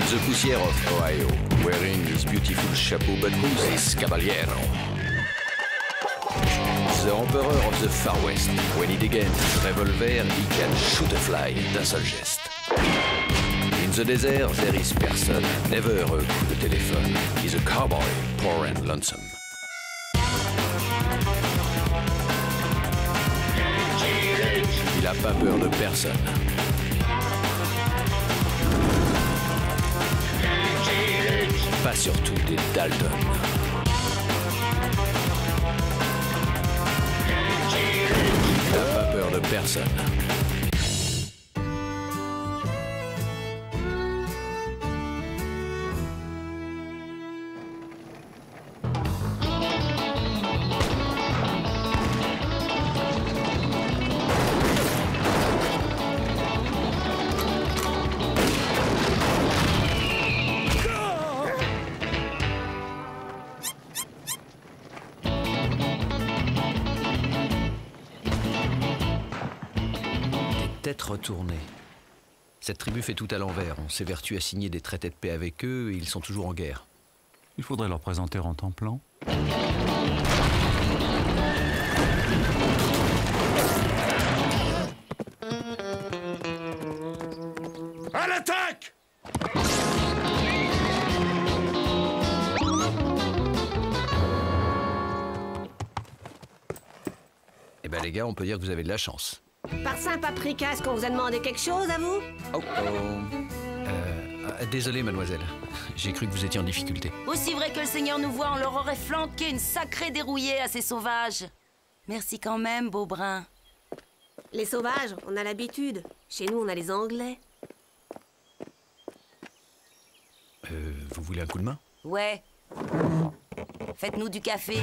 the poussière of Ohio, wearing his beautiful chapeau, but who's this caballero? The emperor of the Far West. When he degains his revolver, he can shoot a fly d'un seul geste. In the desert, there is person, never a coup de téléphone. He's a cowboy, poor and lonesome. Il a pas peur de personne. Pas surtout des Dalton. Il n'a pas peur de personne. Tête retournée. Cette tribu fait tout à l'envers. On s'évertue à signer des traités de paix avec eux et ils sont toujours en guerre. Il faudrait leur présenter en temps plan. À l'attaque! Eh ben les gars, on peut dire que vous avez de la chance. Par Saint-Paprika, est-ce qu'on vous a demandé quelque chose à vous? Oh oh. Désolé, mademoiselle. J'ai cru que vous étiez en difficulté. Aussi vrai que le Seigneur nous voit, on leur aurait flanqué une sacrée dérouillée à ces sauvages. Merci quand même, Beaubrun. Les sauvages, on a l'habitude. Chez nous, on a les Anglais. Vous voulez un coup de main? Ouais. Faites-nous du café.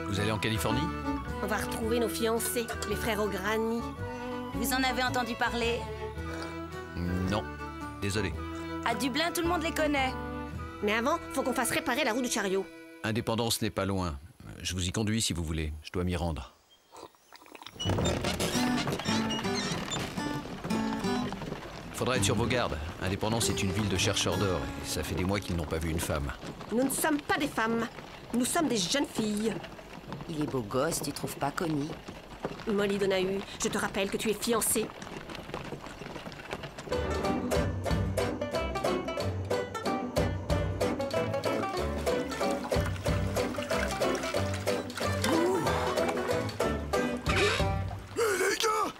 Vous allez en Californie? On va retrouver nos fiancés, les frères O'Grady. Vous en avez entendu parler? Non. Désolé. À Dublin, tout le monde les connaît. Mais avant, faut qu'on fasse réparer la roue du chariot. Indépendance n'est pas loin. Je vous y conduis si vous voulez. Je dois m'y rendre. Faudra être sur vos gardes. Indépendance est une ville de chercheurs d'or et ça fait des mois qu'ils n'ont pas vu une femme. Nous ne sommes pas des femmes. Nous sommes des jeunes filles. Il est beau gosse, tu trouves pas, Connie? Molly Donahue, je te rappelle que tu es fiancée. Les gars!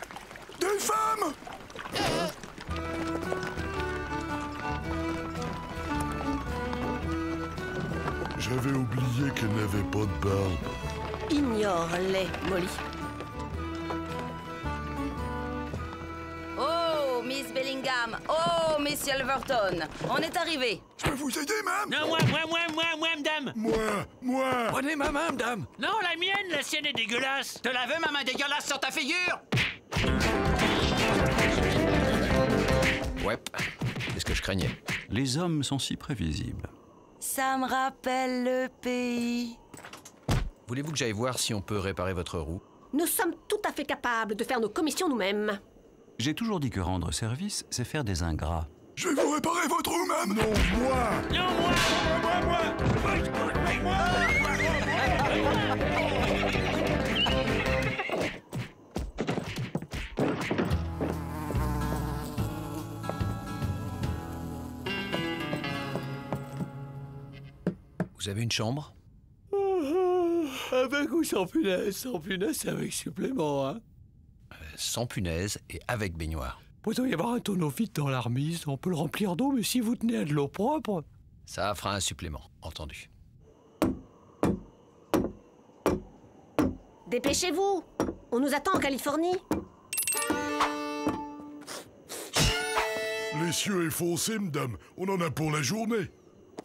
Des femmes! J'avais oublié qu'elle n'avait pas de barbe. Ignore-les, Molly. Oh, Miss Bellingham. Oh, Miss Silverton. On est arrivés. Je peux vous aider, madame? Non, moi, madame. Moi! Prenez ma main, madame. Non, la mienne, la sienne est dégueulasse. Te la veux, ma main dégueulasse sur ta figure? Ouais, c'est ce que je craignais. Les hommes sont si prévisibles. Ça me rappelle le pays. Voulez-vous que j'aille voir si on peut réparer votre roue? Nous sommes tout à fait capables de faire nos commissions nous-mêmes. J'ai toujours dit que rendre service, c'est faire des ingrats. Je vais vous réparer votre roue, madame! Non, moi! Non, Vous avez une chambre? Avec ou sans punaise? Sans punaise, c'est avec supplément, hein. Sans punaise et avec baignoire. Il doit y avoir un tonneau vide dans la remise. On peut le remplir d'eau, mais si vous tenez à de l'eau propre... Ça fera un supplément, entendu. Dépêchez-vous! On nous attend en Californie. Les cieux est foncé, madame. On en a pour la journée.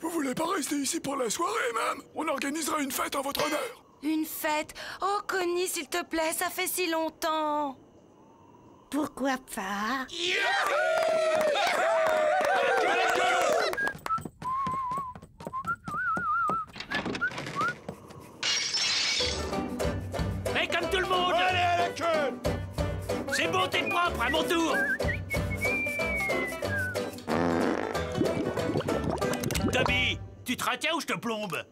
Vous voulez pas rester ici pour la soirée, madame? On organisera une fête en votre honneur. Une fête. Oh, Connie, s'il te plaît, ça fait si longtemps. Pourquoi pas? Mais comme tout le monde. Allez à la queue! C'est bon, t'es propre, à mon tour. Toby, tu te retiens ou je te plombe?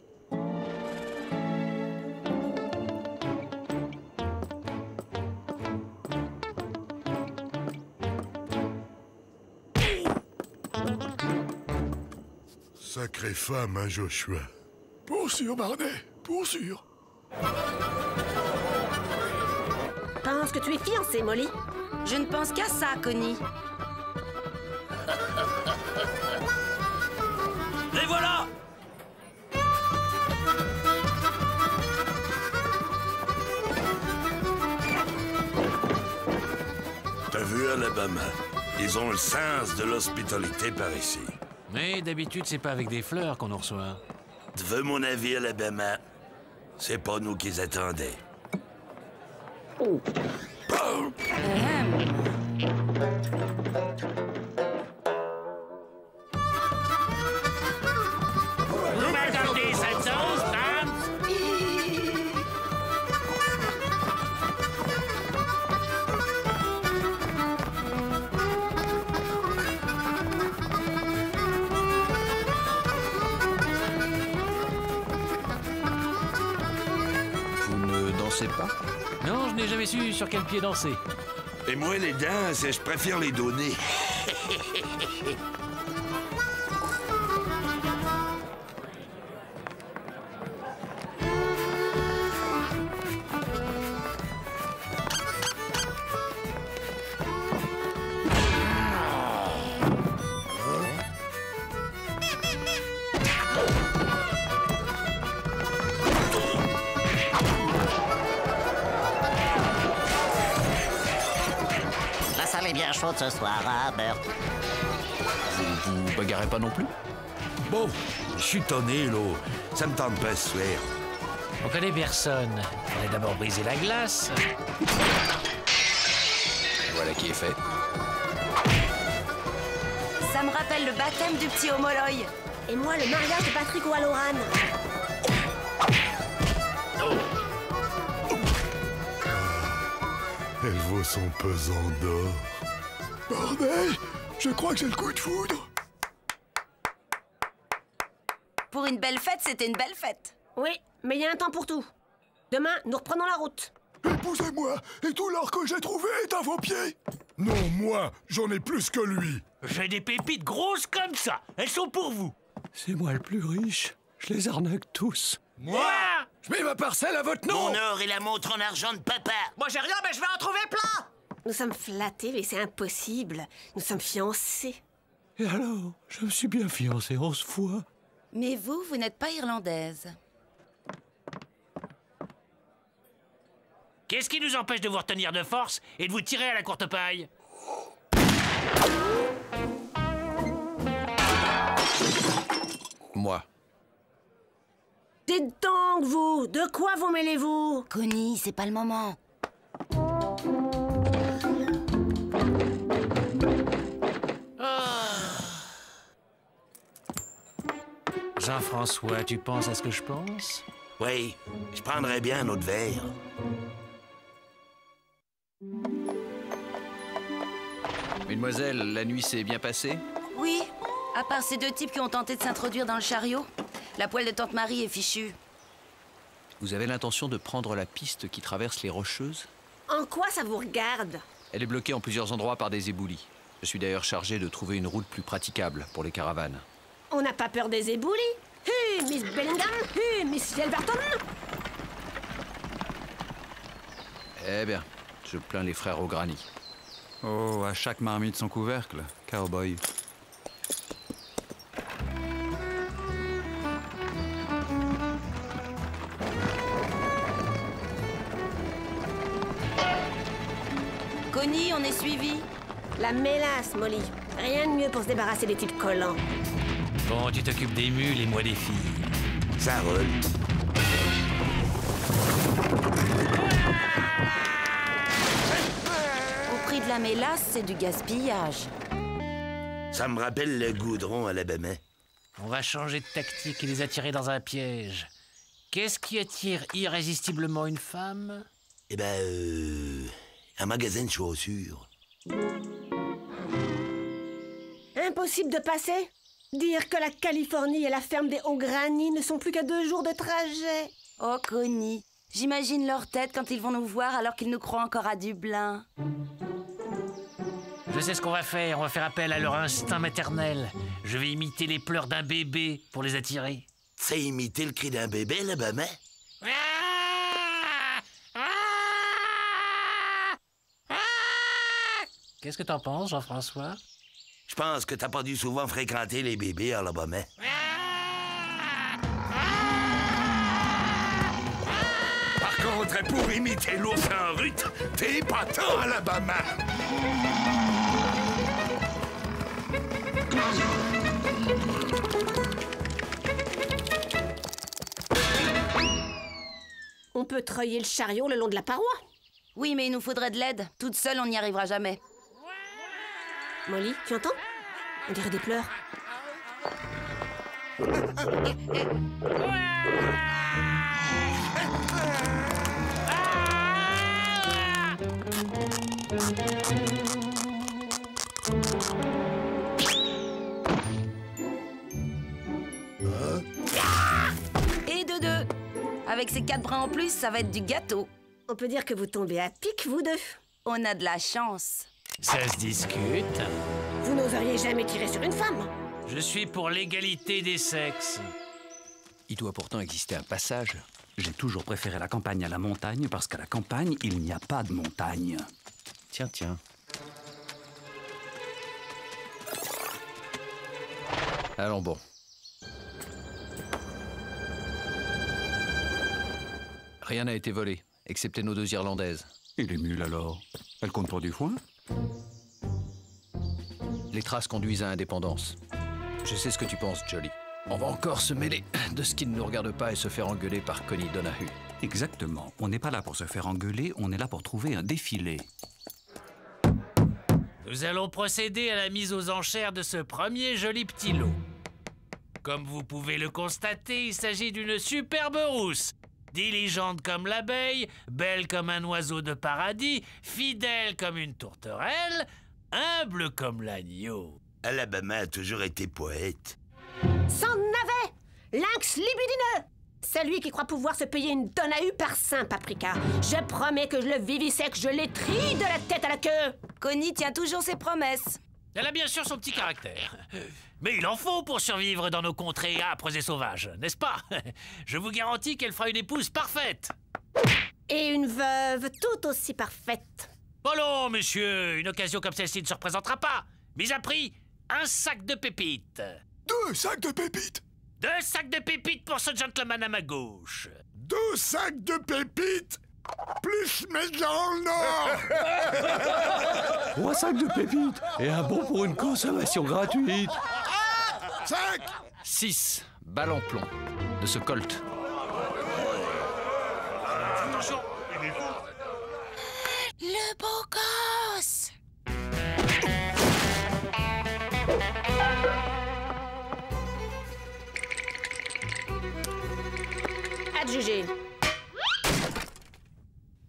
Sacrée femme, hein, Joshua. Pour sûr, Barney, pour sûr. Pense que tu es fiancé, Molly. Je ne pense qu'à ça, Connie. Et voilà! T'as vu, Alabama? Ils ont le sens de l'hospitalité par ici. Mais d'habitude, c'est pas avec des fleurs qu'on nous reçoit. Tu veux mon avis, Alabama? C'est pas nous qui attendaient. Vous m'attendez cette sauce, Tam? Vous ne dansez pas? Non, je n'ai jamais su sur quel pied danser. Et moi, les danses, je préfère les donner. La salle est bien chaude ce soir, hein, Bert? Vous bagarrez pas non plus? Bon, je suis tonné, là. Ça me tente pas ce soir. On connaît personne. On a d'abord brisé la glace. Voilà qui est fait. Ça me rappelle le baptême du petit Homoloy. Et moi, le mariage de Patrick O'Halloran. Elle vaut son pesant d'or. Barney, je crois que j'ai le coup de foudre. Pour une belle fête, c'était une belle fête. Oui, mais il y a un temps pour tout. Demain, nous reprenons la route. Épousez-moi, et tout l'or que j'ai trouvé est à vos pieds. Non, moi, j'en ai plus que lui. J'ai des pépites grosses comme ça. Elles sont pour vous. C'est moi le plus riche. Je les arnaque tous. Moi? Je mets ma parcelle à votre nom. Mon or et la montre en argent de papa. Moi j'ai rien, mais je vais en trouver plein. Nous sommes flattés, mais c'est impossible. Nous sommes fiancés. Et alors, je me suis bien fiancé 11 fois. Mais vous, vous n'êtes pas irlandaise. Qu'est-ce qui nous empêche de vous retenir de force et de vous tirer à la courte paille? Moi. Dites donc, vous, de quoi vous mêlez-vous? Connie, c'est pas le moment. Jean-François, tu penses à ce que je pense? Oui, je prendrais bien un autre verre. Mesdemoiselles, la nuit s'est bien passée? Oui, à part ces deux types qui ont tenté de s'introduire dans le chariot. La poêle de Tante Marie est fichue. Vous avez l'intention de prendre la piste qui traverse les Rocheuses? En quoi ça vous regarde? Elle est bloquée en plusieurs endroits par des éboulis. Je suis d'ailleurs chargé de trouver une route plus praticable pour les caravanes. On n'a pas peur des éboulis? Miss Bellingham? Miss Yelverton? Eh bien, je plains les frères au granit. Oh, à chaque marmite son couvercle, cowboy. Connie, on est suivis. La mélasse, Molly. Rien de mieux pour se débarrasser des types collants. Bon, tu t'occupes des mules et moi des filles. Ça roule. Au prix de la mélasse, c'est du gaspillage. Ça me rappelle le goudron à l'Alabama. On va changer de tactique et les attirer dans un piège. Qu'est-ce qui attire irrésistiblement une femme? Eh ben, un magasin de chaussures. Impossible de passer. Dire que la Californie et la ferme des Hauts-Granny ne sont plus qu'à 2 jours de trajet. Oh, Connie, j'imagine leur tête quand ils vont nous voir alors qu'ils nous croient encore à Dublin. Je sais ce qu'on va faire. On va faire appel à leur instinct maternel. Je vais imiter les pleurs d'un bébé pour les attirer. C'est imiter le cri d'un bébé, là, ben, mais... Qu'est-ce que t'en penses, Jean-François? Je pense que t'as pas dû souvent fréquenter les bébés à Alabama. Par contre, pour imiter l'ours en rut, t'es pas tant Alabama. On peut treuiller le chariot le long de la paroi. Oui, mais il nous faudrait de l'aide. Toute seule, on n'y arrivera jamais. Molly, tu entends? On dirait des pleurs. Et de deux. Avec ces 4 bras en plus, ça va être du gâteau. On peut dire que vous tombez à pic, vous deux. On a de la chance. Ça se discute. Vous n'oseriez jamais tirer sur une femme. Je suis pour l'égalité des sexes. Il doit pourtant exister un passage. J'ai toujours préféré la campagne à la montagne parce qu'à la campagne, il n'y a pas de montagne. Tiens, tiens. Allons bon. Rien n'a été volé, excepté nos 2 Irlandaises. Et les mules alors? Elles comptent pour du foin? Les traces conduisent à indépendance. Je sais ce que tu penses, Jolly. On va encore se mêler de ce qui ne nous regarde pas et se faire engueuler par Connie Donahue. Exactement. On n'est pas là pour se faire engueuler, on est là pour trouver un défilé. Nous allons procéder à la mise aux enchères de ce premier joli petit lot. Comme vous pouvez le constater, il s'agit d'une superbe rousse. Diligente comme l'abeille, belle comme un oiseau de paradis, fidèle comme une tourterelle, humble comme l'agneau. Alabama a toujours été poète. S'en avait! Lynx libidineux! Celui qui croit pouvoir se payer une Donahue par Saint Paprika. Je promets que je le vivisecte, je l'étrille de la tête à la queue. Connie tient toujours ses promesses. Elle a bien sûr son petit caractère. Mais il en faut pour survivre dans nos contrées âpres et sauvages, n'est-ce pas? Je vous garantis qu'elle fera une épouse parfaite. Et une veuve tout aussi parfaite. Oh non, monsieur, une occasion comme celle-ci ne se représentera pas. Mis à prix, un sac de pépites. 2 sacs de pépites. 2 sacs de pépites pour ce gentleman à ma gauche. 2 sacs de pépites plus mais dans le Nord. 3 sacs de pépites et un bon pour une consommation gratuite. 5. 6 balles en plomb de ce Colt. Le beau gosse. Adjugé.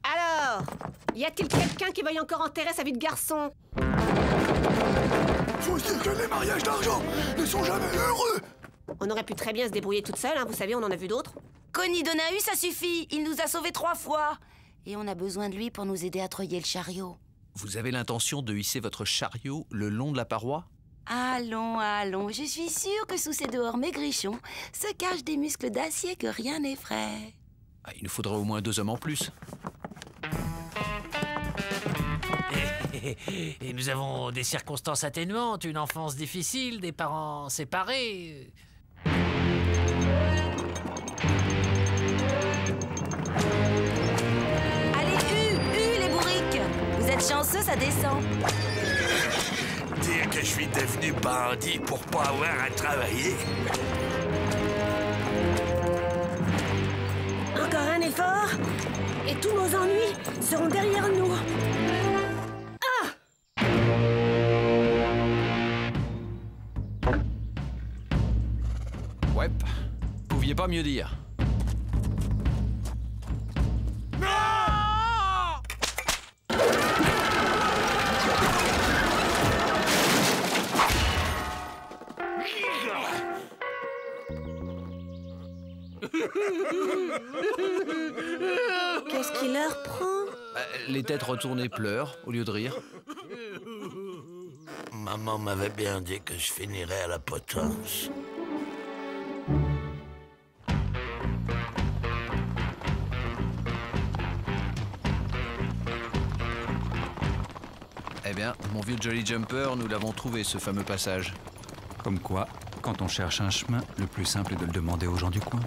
Alors, y a-t-il quelqu'un qui veuille encore enterrer sa vie de garçon? Faut se dire que les mariages d'argent ne sont jamais heureux. On aurait pu très bien se débrouiller toute seule, hein, vous savez, on en a vu d'autres. Connie Donahue, ça suffit. Il nous a sauvés 3 fois. Et on a besoin de lui pour nous aider à treuiller le chariot. Vous avez l'intention de hisser votre chariot le long de la paroi? Allons, allons. Je suis sûre que sous ces dehors maigrichons se cachent des muscles d'acier que rien n'effraie. Ah, il nous faudrait au moins 2 hommes en plus. Et nous avons des circonstances atténuantes, une enfance difficile, des parents séparés. Allez, les bourriques. Vous êtes chanceux, ça descend. Dire que je suis devenu bandit pour pas avoir à travailler. Encore un effort, et tous nos ennuis seront derrière nous. Ouais, pouviez pas mieux dire. Non! Qu'est-ce qui leur prend? Les têtes retournées pleurent au lieu de rire. Maman m'avait bien dit que je finirais à la potence. Eh bien, mon vieux Jolly Jumper, nous l'avons trouvé, ce fameux passage. Comme quoi, quand on cherche un chemin, le plus simple est de le demander aux gens du coin.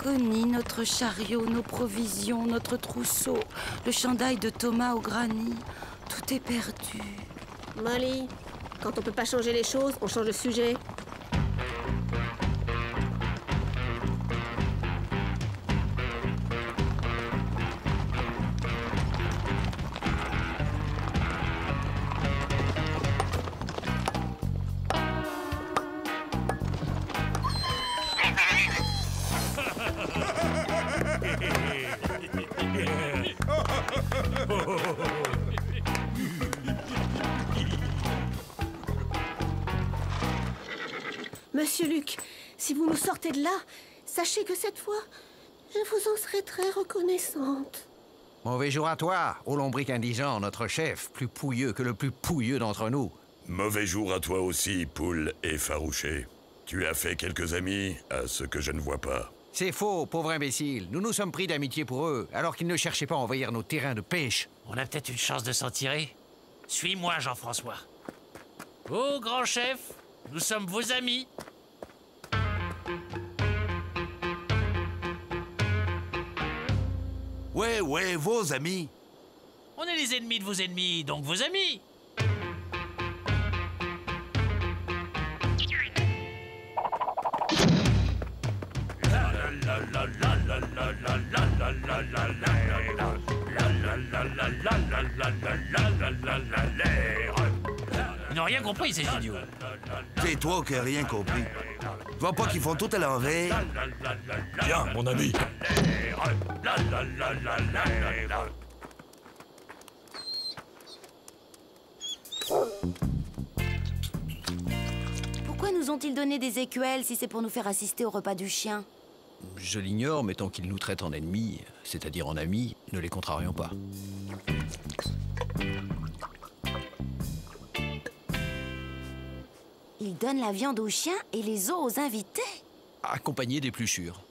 Connie, notre chariot, nos provisions, notre trousseau, le chandail de Thomas au granit, tout est perdu. Molly, quand on peut pas changer les choses, on change de sujet. Monsieur Luc, si vous nous sortez de là, sachez que cette fois, je vous en serai très reconnaissante. Mauvais jour à toi, ô lombric indigent, notre chef, plus pouilleux que le plus pouilleux d'entre nous. Mauvais jour à toi aussi, poule effarouché. Tu as fait quelques amis, à ce que je ne vois pas. C'est faux, pauvre imbécile. Nous nous sommes pris d'amitié pour eux, alors qu'ils ne cherchaient pas à envahir nos terrains de pêche. On a peut-être une chance de s'en tirer. Suis-moi, Jean-François. Oh, grand chef, nous sommes vos amis. Ouais, vos amis. On est les ennemis de vos ennemis, donc vos amis. Ils n'ont rien compris, ces idiots. C'est toi qui n'as rien compris. Tu vois pas qu'ils font tout à l'envers? Viens, mon ami. Pourquoi nous ont-ils donné des écuelles si c'est pour nous faire assister au repas du chien? Je l'ignore, mais tant qu'ils nous traitent en ennemis, c'est-à-dire en amis, ne les contrarions pas. Ils donnent la viande aux chiens et les os aux invités. Accompagnés d'épluchures.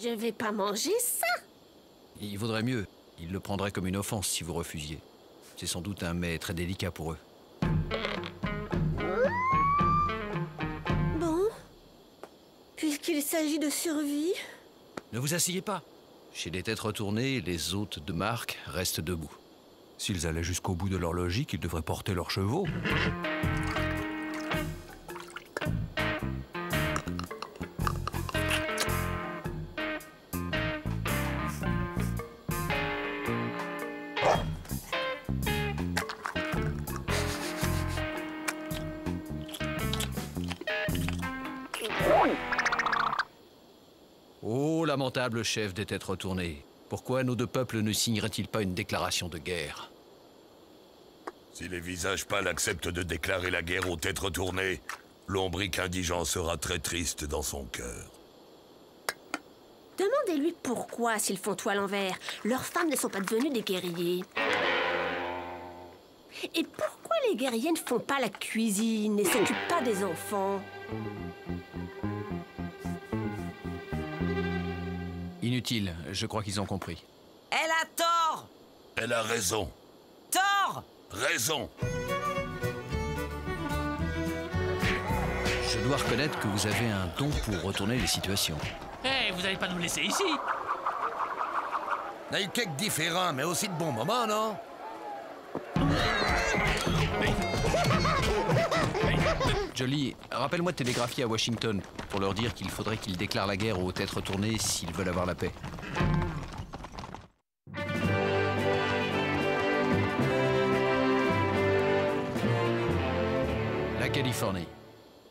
Je vais pas manger ça. Il vaudrait mieux. Ils le prendraient comme une offense si vous refusiez. C'est sans doute un mets très délicat pour eux. Bon, puisqu'il s'agit de survie... Ne vous asseyez pas. Chez les têtes retournées, les hôtes de marque restent debout. S'ils allaient jusqu'au bout de leur logique, ils devraient porter leurs chevaux. Ô lamentable chef des têtes retournées, pourquoi nos deux peuples ne signeraient-ils pas une déclaration de guerre? Si les visages pâles acceptent de déclarer la guerre aux têtes retournées, lombric indigent sera très triste dans son cœur. Demandez-lui pourquoi, s'ils font tout à l'envers. Leurs femmes ne sont pas devenues des guerriers. Et pourquoi les guerriers ne font pas la cuisine et s'occupent pas des enfants? Inutile, je crois qu'ils ont compris. Elle a tort! Elle a raison. Tort! Raison. Je dois reconnaître que vous avez un don pour retourner les situations. Eh, vous n'allez pas nous laisser ici. On a eu quelques différents, mais aussi de bons moments, non? Jolly, rappelle-moi de télégraphier à Washington pour leur dire qu'il faudrait qu'ils déclarent la guerre aux têtes retournées s'ils veulent avoir la paix. La Californie.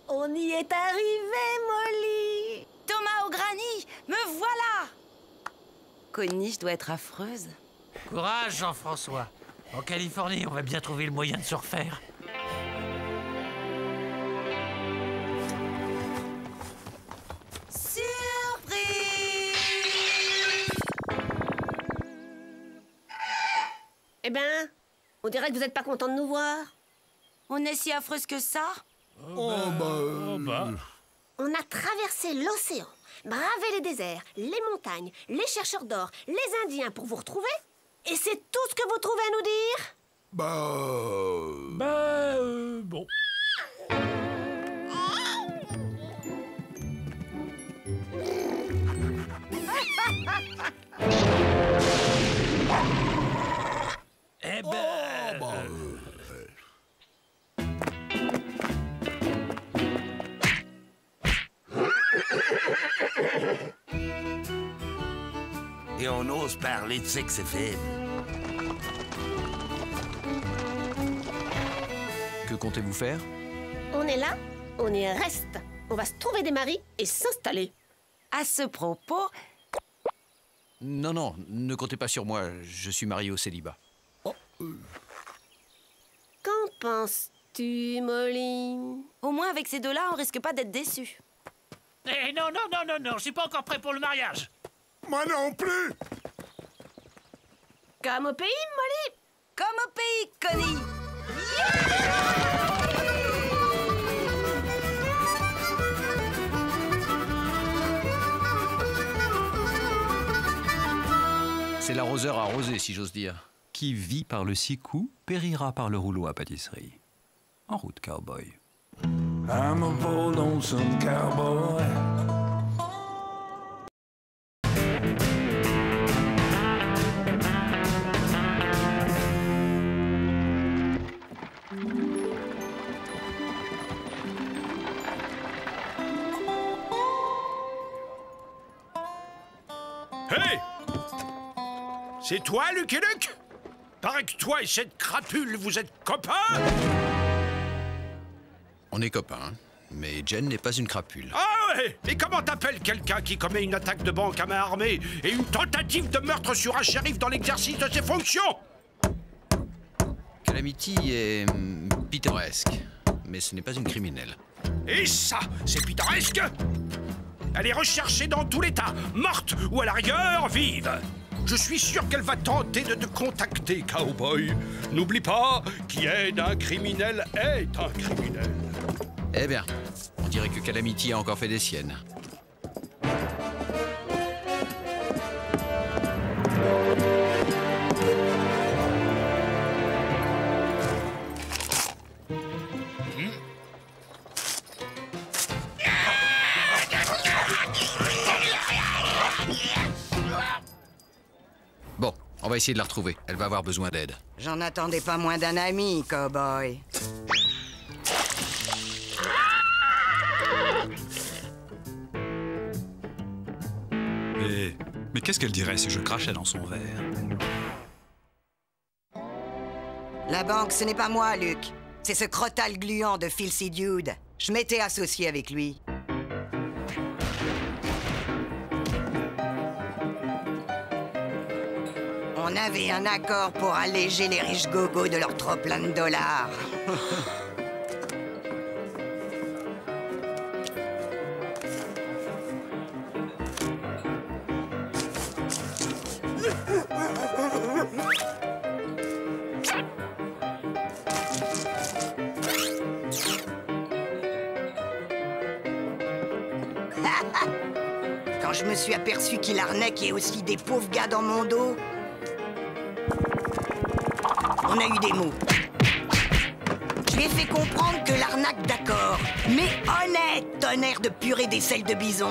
On y est arrivé, Molly! Thomas au granit, me voilà! Connie, je dois être affreuse. Courage, Jean-François. En Californie, on va bien trouver le moyen de se refaire. Surprise! Eh ben, on dirait que vous n'êtes pas content de nous voir. On est si affreuse que ça? Oh bah... On a traversé l'océan, bravé les déserts, les montagnes, les chercheurs d'or, les Indiens pour vous retrouver. Et c'est tout ce que vous trouvez à nous dire? Bon. Eh ben... Et on ose parler de sexe faible. Que comptez-vous faire? On est là, on y reste. On va se trouver des maris et s'installer. À ce propos... Non, non, ne comptez pas sur moi. Je suis marié au célibat. Qu'en penses-tu, Molly? Au moins, avec ces deux-là, on risque pas d'être déçus. Eh non, je suis pas encore prêt pour le mariage. Moi non plus. Comme au pays, Molly. Comme au pays, Connie. C'est l'arroseur arrosé, si j'ose dire. Qui vit par le 6 coups, périra par le rouleau à pâtisserie. En route, cowboy. I'm a poor lonesome cowboy. Hey! C'est toi, Lucky Luke? Paraît que toi et cette crapule, vous êtes copains? On est copains, mais Jen n'est pas une crapule. Ah ouais! Et comment t'appelles quelqu'un qui commet une attaque de banque à main armée et une tentative de meurtre sur un shérif dans l'exercice de ses fonctions? Calamity est pittoresque, mais ce n'est pas une criminelle. Et ça, c'est pittoresque! Elle est recherchée dans tout l'État, morte ou à la rigueur, vive. Je suis sûr qu'elle va tenter de te contacter, cowboy. N'oublie pas, qui aide un criminel est un criminel. Eh bien, on dirait que Calamity a encore fait des siennes. Bon, on va essayer de la retrouver. Elle va avoir besoin d'aide. J'en attendais pas moins d'un ami, cowboy. Mais qu'est-ce qu'elle dirait si je crachais dans son verre? La banque, ce n'est pas moi, Luke. C'est ce crotal gluant de Filthy Dude. Je m'étais associé avec lui. On avait un accord pour alléger les riches gogos de leur trop plein de dollars. Quand je me suis aperçu qu'il arnaquait aussi des pauvres gars dans mon dos, on a eu des mots. Je lui ai fait comprendre que l'arnaque, d'accord, mais honnête, tonnerre de purée d'aisselle de bison.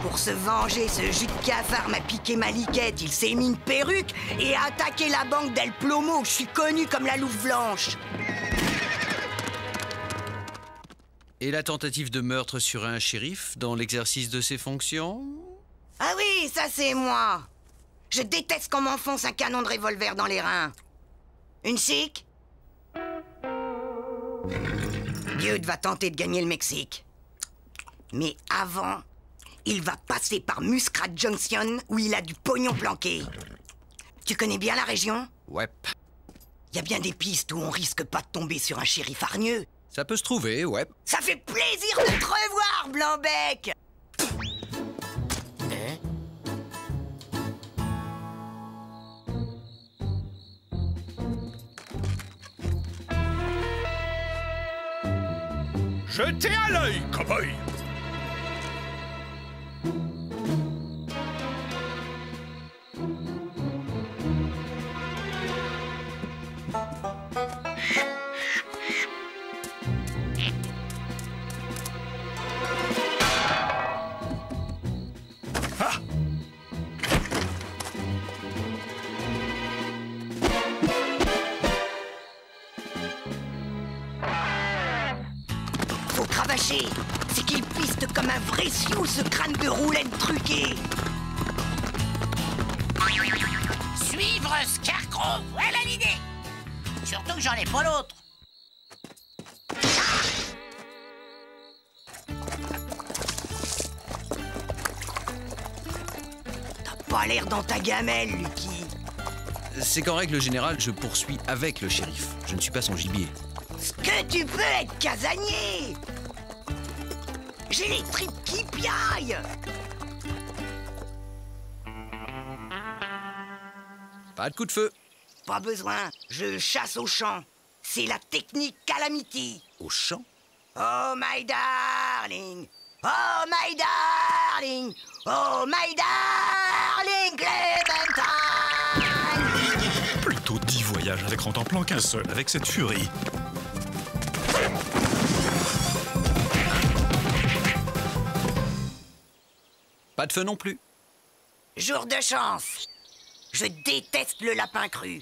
Pour se venger, ce jus de cafard m'a piqué ma liquette. Il s'est mis une perruque et a attaqué la banque d'El Plomo. Je suis connu comme la louve blanche. Et la tentative de meurtre sur un shérif dans l'exercice de ses fonctions? Ah oui, ça c'est moi. Je déteste qu'on m'enfonce un canon de revolver dans les reins. Une chic? Dude va tenter de gagner le Mexique. Mais avant, il va passer par Muskrat Junction où il a du pognon planqué. Tu connais bien la région? Ouais. Il y a bien des pistes où on risque pas de tomber sur un shérif hargneux. Ça peut se trouver, ouais. Ça fait plaisir de te revoir, Blanc-Bec! Jetez à l'œil, cow-boy. Faut cravacher. C'est qu'il piste comme un vrai sioux, ce crâne de roulette truqué. Suivre Scarecrow, voilà l'idée. Surtout que j'en ai pas l'autre. T'as pas l'air dans ta gamelle, Lucky. C'est qu'en règle générale, je poursuis avec le shérif. Je ne suis pas son gibier. Ce que tu peux être casanier. J'ai les tripes qui piaillent. Pas de coup de feu. Pas besoin, je chasse au champ. C'est la technique Calamity. Au champ? Oh my darling, oh my darling, oh my darling Clémentine. Plutôt 10 voyages avec Rantanplan qu'un seul avec cette furie. Pas de feu non plus. Jour de chance. Je déteste le lapin cru.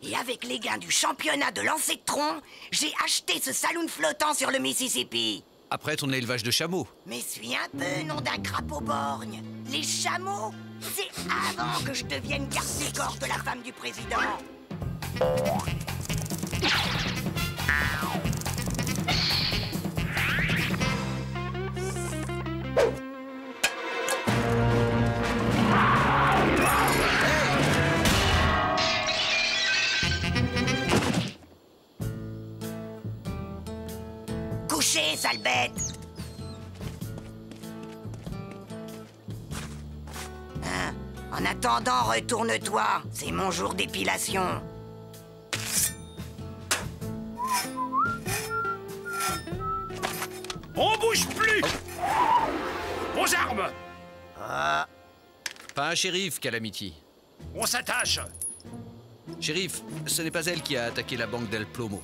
Et avec les gains du championnat de lancer de tronc, j'ai acheté ce saloon flottant sur le Mississippi. Après ton élevage de chameaux. Mais suis un peu, nom d'un crapaud borgne. Les chameaux, c'est avant que je devienne garde-corps de la femme du président. Couchez, sale bête! Hein? En attendant, retourne-toi. C'est mon jour d'épilation. On bouge plus! Aux armes! Pas un shérif, Calamity. On s'attache! Shérif, ce n'est pas elle qui a attaqué la banque d'El Plomo.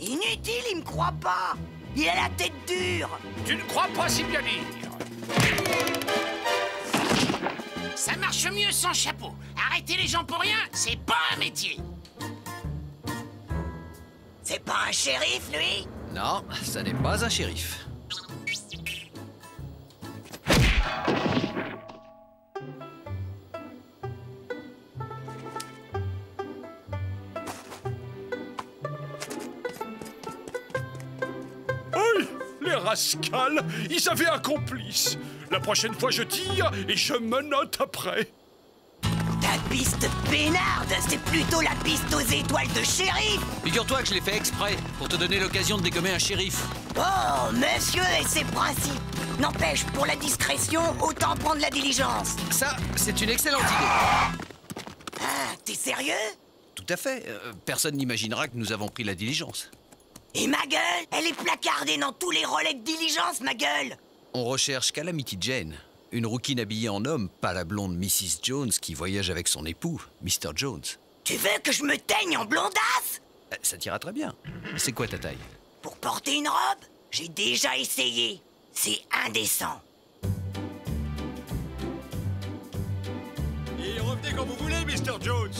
Inutile, il me croit pas. Il a la tête dure. Tu ne crois pas si bien dire. Ça marche mieux sans chapeau. Arrêter les gens pour rien, c'est pas un métier. C'est pas un shérif, lui? Non, ça n'est pas un shérif. Les rascals, ils avaient un complice. La prochaine fois, je tire et je me note après. Ta piste peinarde, c'est plutôt la piste aux étoiles de shérif. Figure-toi que je l'ai fait exprès, pour te donner l'occasion de dégommer un shérif. Oh, monsieur et ses principes. N'empêche, pour la discrétion, autant prendre la diligence. Ça, c'est une excellente idée. Ah, t'es sérieux? Tout à fait. Personne n'imaginera que nous avons pris la diligence. Et ma gueule, elle est placardée dans tous les relais de diligence, ma gueule. On recherche Calamity Jane, une rouquine habillée en homme, pas la blonde Mrs. Jones qui voyage avec son époux, Mr. Jones. Tu veux que je me teigne en blondasse? Ça t'ira très bien. C'est quoi ta taille? Pour porter une robe, j'ai déjà essayé. C'est indécent. Et revenez quand vous voulez, Mr. Jones.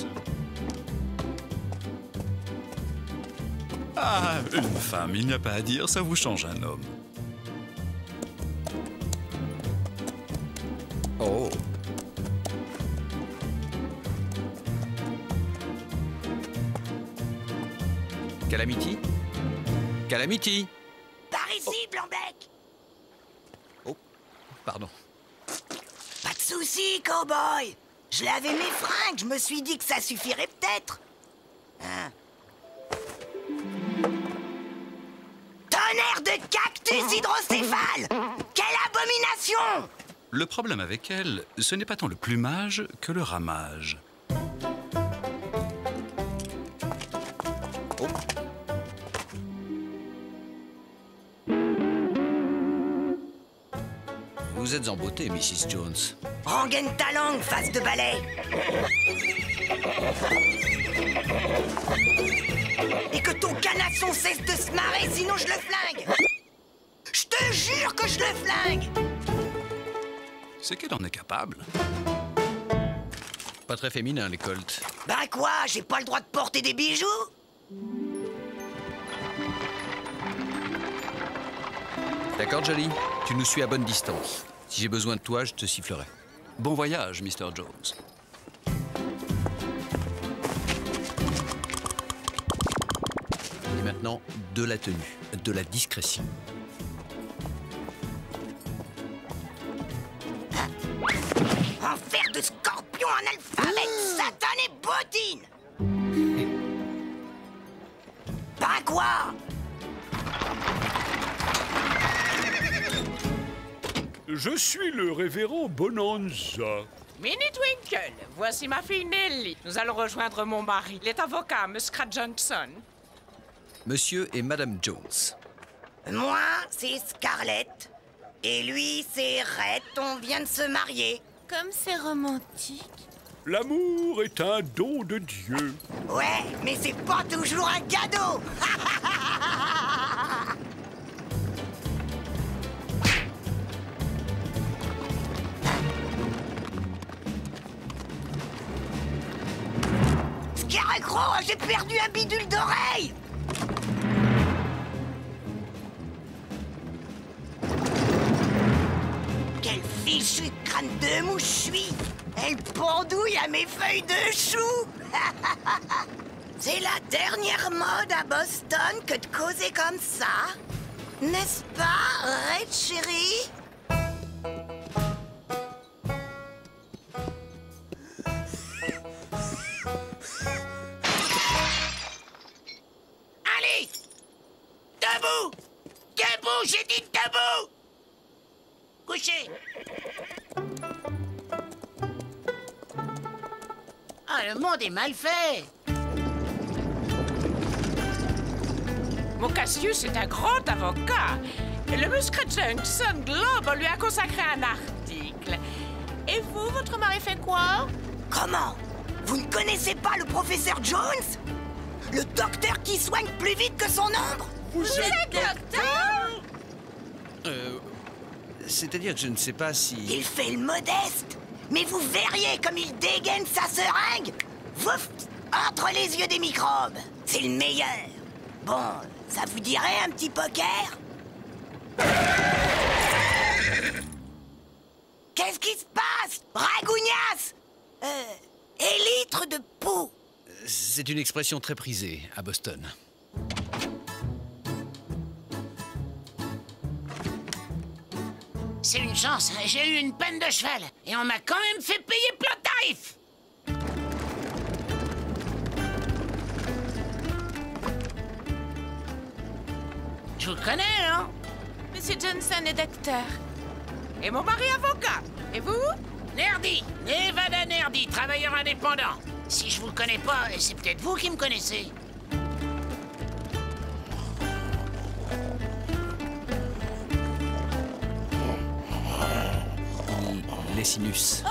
Ah, une femme, il n'y a pas à dire, ça vous change un homme. Oh. Calamity? Calamity? Par ici, Blanc-bec. Oh, pardon. Pas de soucis, cow-boy. Je lavais mes fringues, je me suis dit que ça suffirait peut-être. Hein? Tonnerre de cactus hydrocéphale! Quelle abomination! Le problème avec elle, ce n'est pas tant le plumage que le ramage. Oh. Vous êtes en beauté, Mrs. Jones. Rengaine ta langue, face de balai. Et que ton canasson cesse de se marrer, sinon je le flingue. Je te jure que je le flingue. C'est qu'elle en est capable. Pas très féminin, les Colts. Ben quoi, j'ai pas le droit de porter des bijoux? D'accord, Jolie? Tu nous suis à bonne distance. Si j'ai besoin de toi, je te sifflerai. Bon voyage, Mr. Jones. Et maintenant, de la tenue, de la discrétion. Enfer de scorpion en alphabet, Satan et bottine. Ben quoi? Je suis le révérend Bonanza. Minnie Twinkle, voici ma fille Nelly. Nous allons rejoindre mon mari, il est avocat, Muscrat Johnson. Monsieur et Madame Jones. Moi, c'est Scarlett. Et lui, c'est Rhett. On vient de se marier. Comme c'est romantique. L'amour est un don de Dieu. Ouais, mais c'est pas toujours un cadeau. Scarecrow, j'ai perdu un bidule d'oreille. Quel fichu crâne de mouche je suis. Elle pendouille à mes feuilles de chou. C'est la dernière mode à Boston que de causer comme ça. N'est-ce pas, Red chérie? Allez! Debout! Debout, j'ai dit debout! Couchez! Ah, le monde est mal fait! Mon Cassius est un grand avocat. Et le Muscrat Johnson Globe lui a consacré un article. Et vous, votre mari fait quoi? Comment? Vous ne connaissez pas le professeur Jones? Le docteur qui soigne plus vite que son ombre? Vous êtes docteur? C'est-à-dire que je ne sais pas si... Il fait le modeste. Mais vous verriez comme il dégaine sa seringue. Vouf! Entre les yeux des microbes. C'est le meilleur. Bon, ça vous dirait un petit poker? Qu'est-ce qui se passe? Ragougnasse! Élytre de poux. C'est une expression très prisée à Boston. C'est une chance, j'ai eu une peine de cheval. Et on m'a quand même fait payer plein de tarifs. Je vous connais, non? Monsieur Johnson est docteur. Et mon mari avocat. Et vous? Nerdy, Nevada Nerdy, travailleur indépendant. Si je vous le connais pas, c'est peut-être vous qui me connaissez. Les sinus. Oh,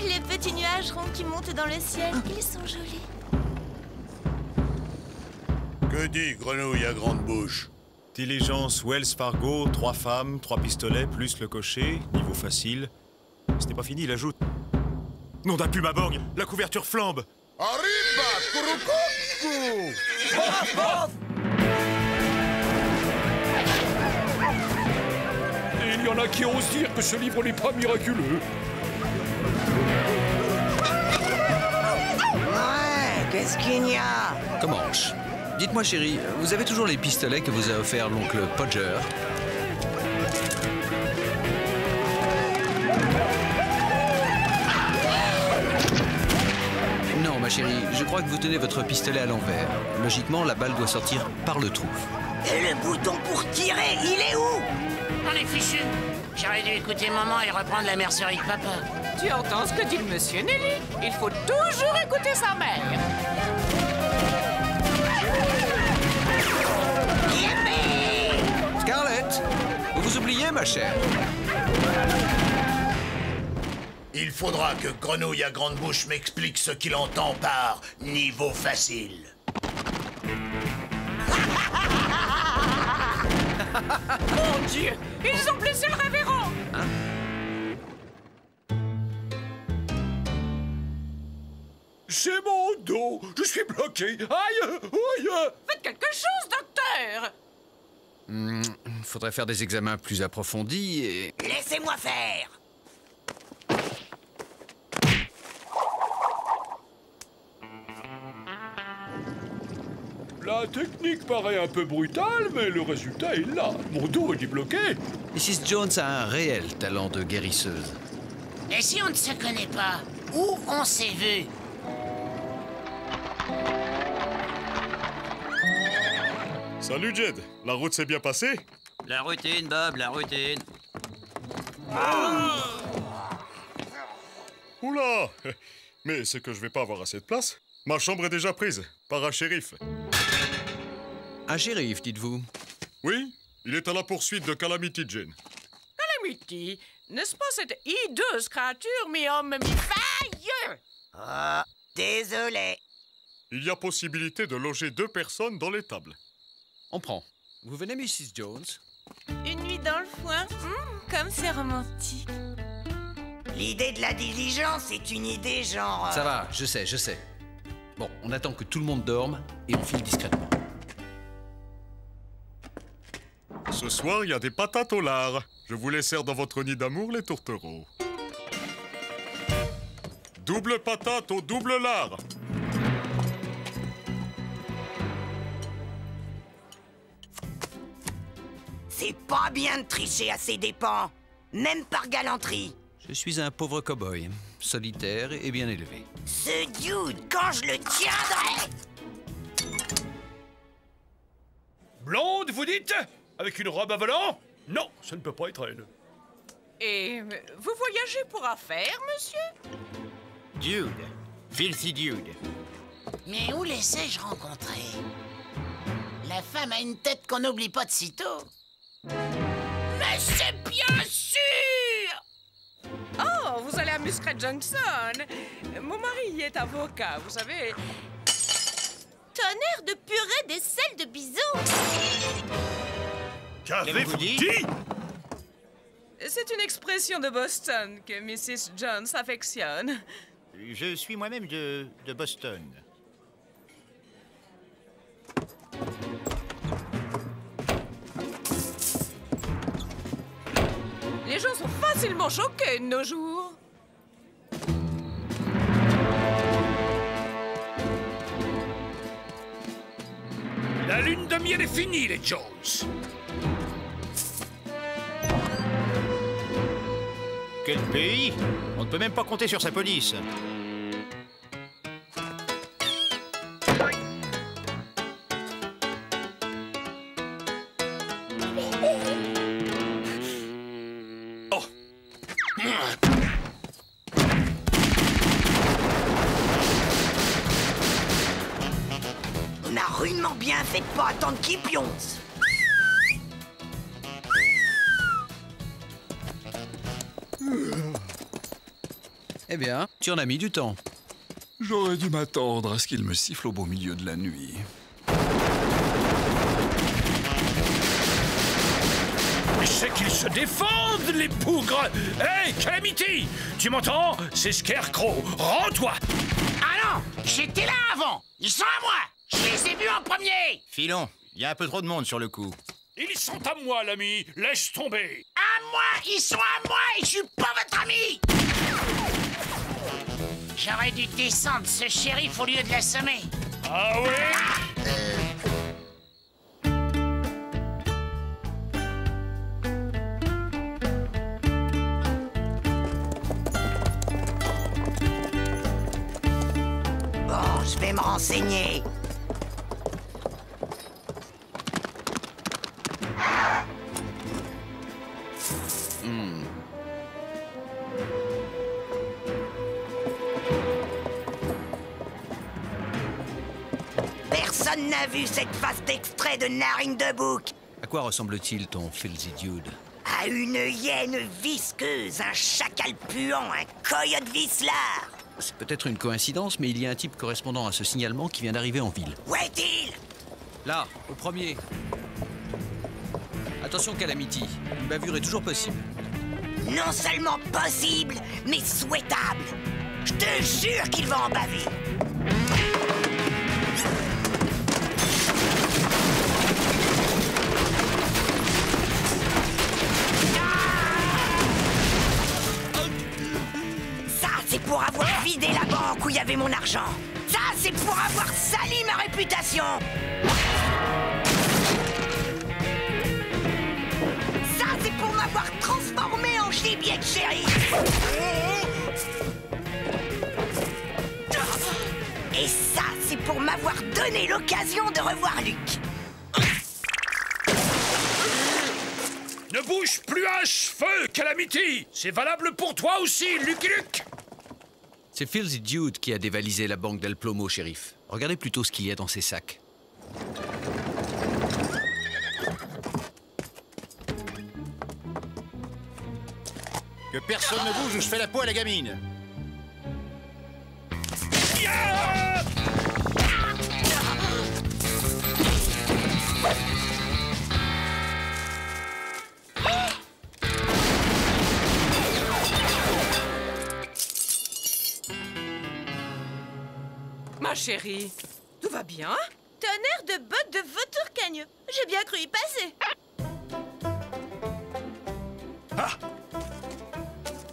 les petits nuages ronds qui montent dans le ciel, ils sont jolis. Que dit Grenouille à grande bouche? Diligence Wells Fargo, 3 femmes, 3 pistolets, plus le cocher, niveau facile. C'était pas fini, il ajoute. Nom d'un plume à borgne, la couverture flambe. Arriba, Kurukuku! Et il y en a qui osent dire que ce livre n'est pas miraculeux. Ouais, qu'est-ce qu'il y a? Comanche. Dites-moi, chérie, vous avez toujours les pistolets que vous a offert l'oncle Podger? Non, ma chérie, je crois que vous tenez votre pistolet à l'envers. Logiquement, la balle doit sortir par le trou. Et le bouton pour tirer, il est où? On est fichu. J'aurais dû écouter maman et reprendre la mercerie de papa. Tu entends ce que dit le monsieur Nelly? Il faut toujours écouter sa mère. Scarlett, vous vous oubliez, ma chère? faudra que Grenouille à grande bouche m'explique ce qu'il entend par niveau facile. Mon Dieu, ils ont blessé le révérend. Hein? C'est mon dos. Je suis bloqué. Aïe, aïe. Faites quelque chose, docteur. Faudrait faire des examens plus approfondis et... Laissez-moi faire. La technique paraît un peu brutale, mais le résultat est là. Mon dos est débloqué. Mrs. Jones a un réel talent de guérisseuse. Et si on ne se connaît pas, où on s'est vu? Salut Jed, la route s'est bien passée? La routine, Bob, la routine. Oula! Mais c'est que je vais pas avoir assez de place. Ma chambre est déjà prise, par un shérif. Un shérif, dites-vous? Oui, il est à la poursuite de Calamity Jane. Calamity, n'est-ce pas cette hideuse créature mi-homme, mi-faille? Ah, désolé. Il y a possibilité de loger 2 personnes dans l'étable. On prend. Vous venez, Mrs. Jones? Une nuit dans le foin, comme c'est romantique. L'idée de la diligence est une idée genre... Ça va, je sais. Bon, on attend que tout le monde dorme et on file discrètement. Ce soir, il y a des patates au lard. Je vous les sers dans votre nid d'amour, les tourtereaux. Double patate au double lard. C'est pas bien de tricher à ses dépens, même par galanterie. Je suis un pauvre cow-boy, solitaire et bien élevé. Ce dude, quand je le tiendrai... Blonde, vous dites? Avec une robe à volant? Non, ça ne peut pas être elle. Et vous voyagez pour affaires, monsieur? Dude. Filthy Dude. Mais où les ai-je rencontrés? La femme a une tête qu'on n'oublie pas de sitôt. Mais c'est bien sûr! Oh, vous allez à Muskrat Junction. Mon mari y est avocat, vous savez. Tonnerre de purée des selles de bison! Qu'avez-vous dit? C'est une expression de Boston que Mrs. Jones affectionne. Je suis moi-même de Boston. Les gens sont facilement choqués de nos jours. La lune de miel est finie, les Jones. Quel pays? On ne peut même pas compter sur sa police. On a rudement bien fait de pas attendre qu'il pionce. Eh bien, tu en as mis du temps. J'aurais dû m'attendre à ce qu'il me siffle au beau milieu de la nuit. Mais c'est qu'ils se défendent, les bougres! Hey, Calamity! Tu m'entends? C'est Scarecrow! Rends-toi! Ah non! J'étais là avant! Ils sont à moi! Je les ai vus en premier! Filon, il y a un peu trop de monde sur le coup. Ils sont à moi, l'ami! Laisse tomber! À moi! Ils sont à moi et je suis pas votre ami! J'aurais dû descendre ce shérif au lieu de l'assommer. Ah ouais? Bon, je vais me renseigner. Personne n'a vu cette face d'extrait de Narine de Bouc. À quoi ressemble-t-il, ton filthy dude? À une hyène visqueuse, un chacal puant, un coyote vicelard. C'est peut-être une coïncidence, mais il y a un type correspondant à ce signalement qui vient d'arriver en ville. Où est-il? Là, au premier. Attention, Calamity. Une bavure est toujours possible. Non seulement possible, mais souhaitable. Je te jure qu'il va en baver. Ça, c'est pour avoir vidé la banque où il y avait mon argent. Ça, c'est pour avoir sali ma réputation. Ça, c'est pour m'avoir transformé en gibier de shérif. Et ça, c'est pour m'avoir donné l'occasion de revoir Luc. Ne bouge plus un cheveu, Calamity! C'est valable pour toi aussi, Lucky Luke! C'est Filthy Dude qui a dévalisé la banque d'El Plomo, shérif. Regardez plutôt ce qu'il y a dans ses sacs. Que personne ne bouge ou je fais la peau à la gamine. Ma chérie, tout va bien? Tonnerre de bottes de vautour cagneux. J'ai bien cru y passer.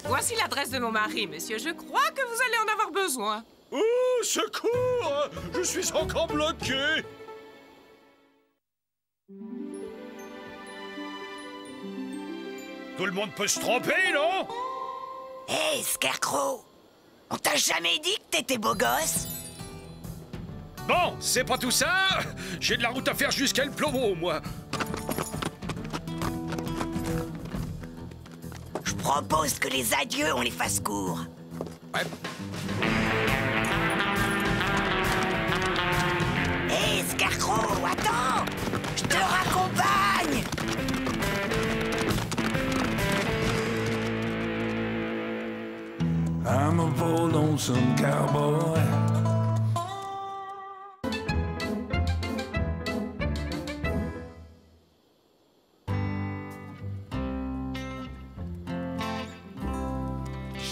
Voici l'adresse de mon mari, monsieur. Je crois que vous allez en avoir besoin. Oh, secours! Je suis encore bloqué! Tout le monde peut se tromper, non? Hé, Scarecrow! On t'a jamais dit que t'étais beau gosse? Bon, c'est pas tout ça. J'ai de la route à faire jusqu'à El Plomo, moi. Je propose que les adieux, on les fasse courts. Ouais. Hé, Scarecrow, attends! Je te raccompagne! I'm a poor lonesome cowboy.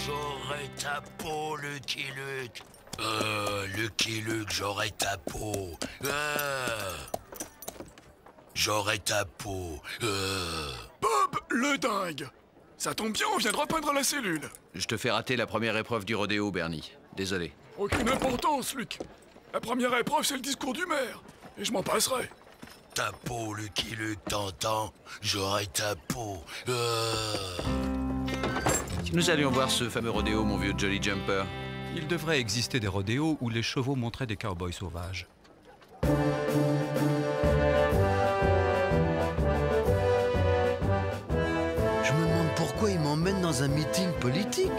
J'aurais ta peau, Lucky Luke. Lucky Luke, j'aurais ta peau. J'aurais ta peau. Bob, le dingue! Ça tombe bien, on vient de repeindre la cellule. Je te fais rater la première épreuve du rodéo, Bernie. Désolé. Aucune importance, Luc. La première épreuve, c'est le discours du maire. Et je m'en passerai. Ta peau, Lucky Luke, t'entends? J'aurais ta peau. Si nous allions voir ce fameux rodéo, mon vieux Jolly Jumper. Il devrait exister des rodéos où les chevaux montraient des cowboys sauvages. Je me demande pourquoi il m'emmène dans un meeting politique.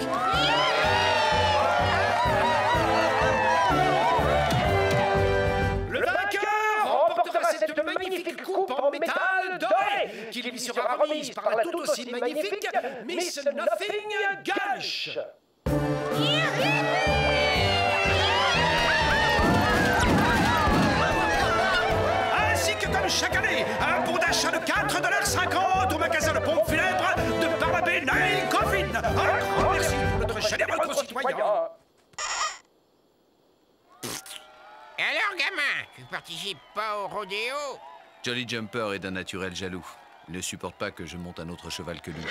Le vainqueur remportera cette magnifique coupe en métal doré qui lui sera remise par la tout aussi magnifique Miss Nothing Gash. Ainsi que comme chaque année, un bon d'achat de 4,50 $ au magasin de pompes funèbres de Barnabé Nail Coffin. Un grand merci pour notre généreux concitoyen. Alors, gamin, tu participes pas au rodéo? Jolly Jumper est d'un naturel jaloux. Il ne supporte pas que je monte un autre cheval que lui.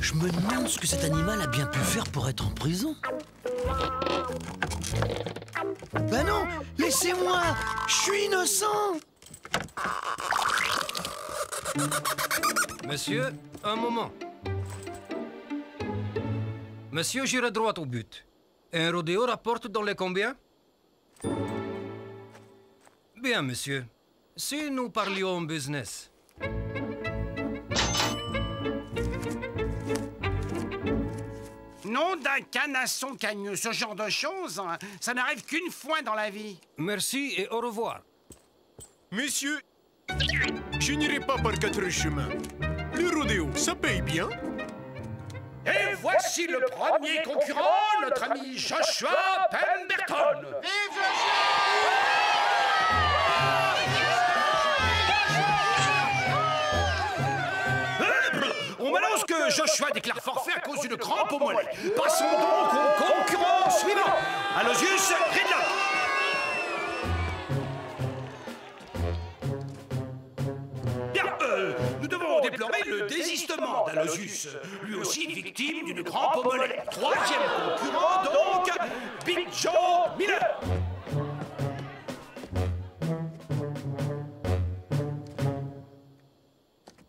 Je me demande ce que cet animal a bien pu faire pour être en prison. Ben non, laissez-moi, je suis innocent. Monsieur, un moment. Monsieur, j'irai droit au but. Un rodéo rapporte dans les combien? Bien, monsieur. Si nous parlions business. Nom d'un canasson cagneux, ce genre de choses, hein, ça n'arrive qu'une fois dans la vie. Merci et au revoir. Messieurs, je n'irai pas par 4 chemins. Le rodéo, ça paye bien. Et voici le premier concurrent, notre ami Joshua Pemberton. Vive On m'annonce que Joshua déclare forfait à cause d'une crampe au mollet. Passons donc au concurrent suivant. Aloysius Gridlock. Bien, nous devons déplorer le désistement d'Aloysius, lui aussi victime d'une crampe au mollet. Troisième concurrent donc, Big Joe Miller.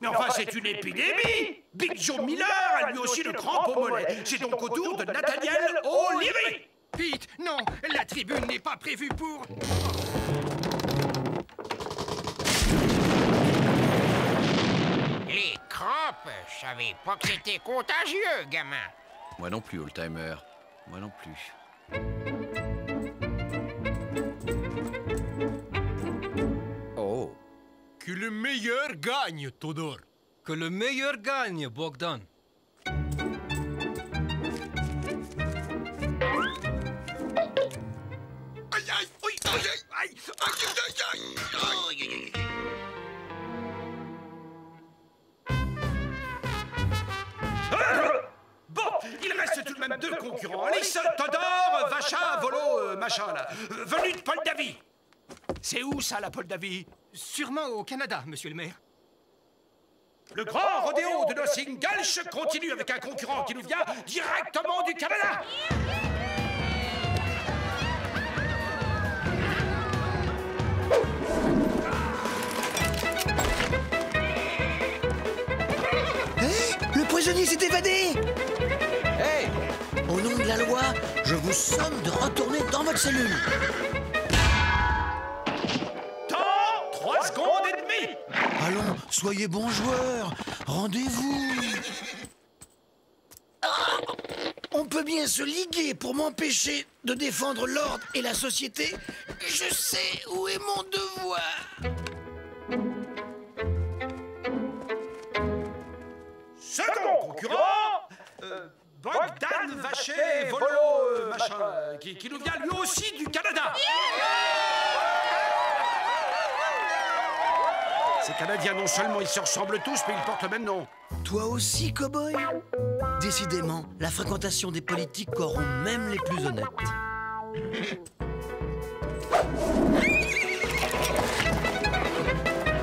Mais enfin, c'est une épidémie! Big Joe Miller a lui aussi une crampe au mollet. C'est donc au tour de Nathaniel O'Leary. Pete, non, la tribune n'est pas prévue pour... Les crampes, je savais pas que c'était contagieux, gamin. Moi non plus, oldtimer. Moi non plus. Oh. Que le meilleur gagne, Todor. Que le meilleur gagne, Bogdan. Bon, il reste tout de même 2 concurrents. Alice, Todor, Vacha, Volo, machin là. Venu de Moldavie. C'est où ça, la Moldavie? Sûrement au Canada, monsieur le maire. Le grand rodéo de Nothing Gulch continue avec un concurrent qui nous vient directement du Canada. Le prisonnier s'est évadé! Hey! Au nom de la loi, je vous somme de retourner dans votre cellule. Temps, 3 secondes et demie. Allons, soyez bons joueurs. Rendez-vous. On peut bien se liguer pour m'empêcher de défendre l'ordre et la société. Je sais où est mon devoir. Second concurrent, Bogdan Vacher Volo, machin, qui nous vient lui aussi du Canada. Ces Canadiens, non seulement ils se ressemblent tous, mais ils portent le même nom. Toi aussi, cow-boy? Décidément, la fréquentation des politiques corrompt même les plus honnêtes.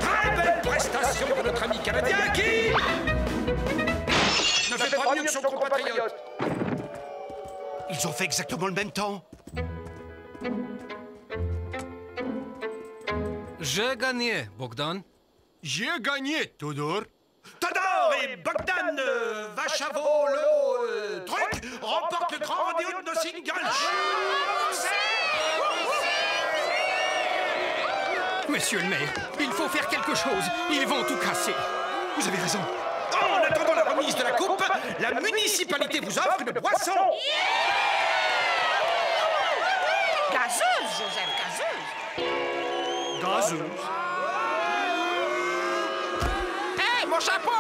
Très belle prestation de notre ami canadien qui ne fait pas mieux que son compatriote. Ils ont fait exactement le même temps. J'ai gagné, Bogdan. J'ai gagné, Todor. Todor et Bogdan Vachavolo Truc remportent le grand rodéo de Nothing Gulch. Monsieur le maire, il faut faire quelque chose. Ils vont tout casser. Vous avez raison. En attendant la remise de la coupe, la municipalité vous offre une boisson. Gazeuse, Joseph, gazeuse. Gazeuse. Hé, mon chapeau!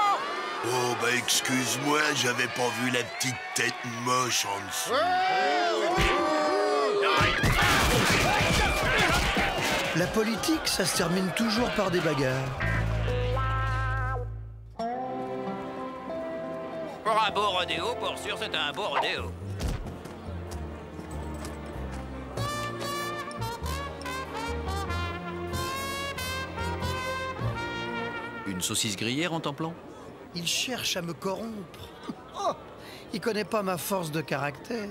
Oh, bah excuse-moi, j'avais pas vu la petite tête moche en dessous. La politique, ça se termine toujours par des bagarres. Pour un beau rodéo, pour sûr, c'est un beau rodéo. Une saucisse grillée en temps-plan? Il cherche à me corrompre. Oh, il connaît pas ma force de caractère.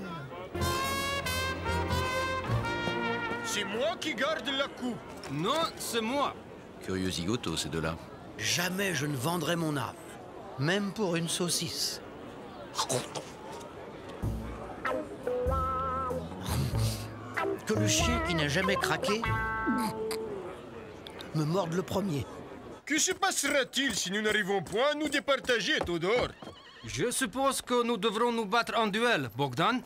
C'est moi qui garde la coupe. Non, c'est moi. Curieux zigoto, ces deux-là. Jamais je ne vendrai mon âme, même pour une saucisse. Que le chien qui n'a jamais craqué me morde le premier. Que se passera-t-il si nous n'arrivons point à nous départager, Todor? Je suppose que nous devrons nous battre en duel, Bogdan.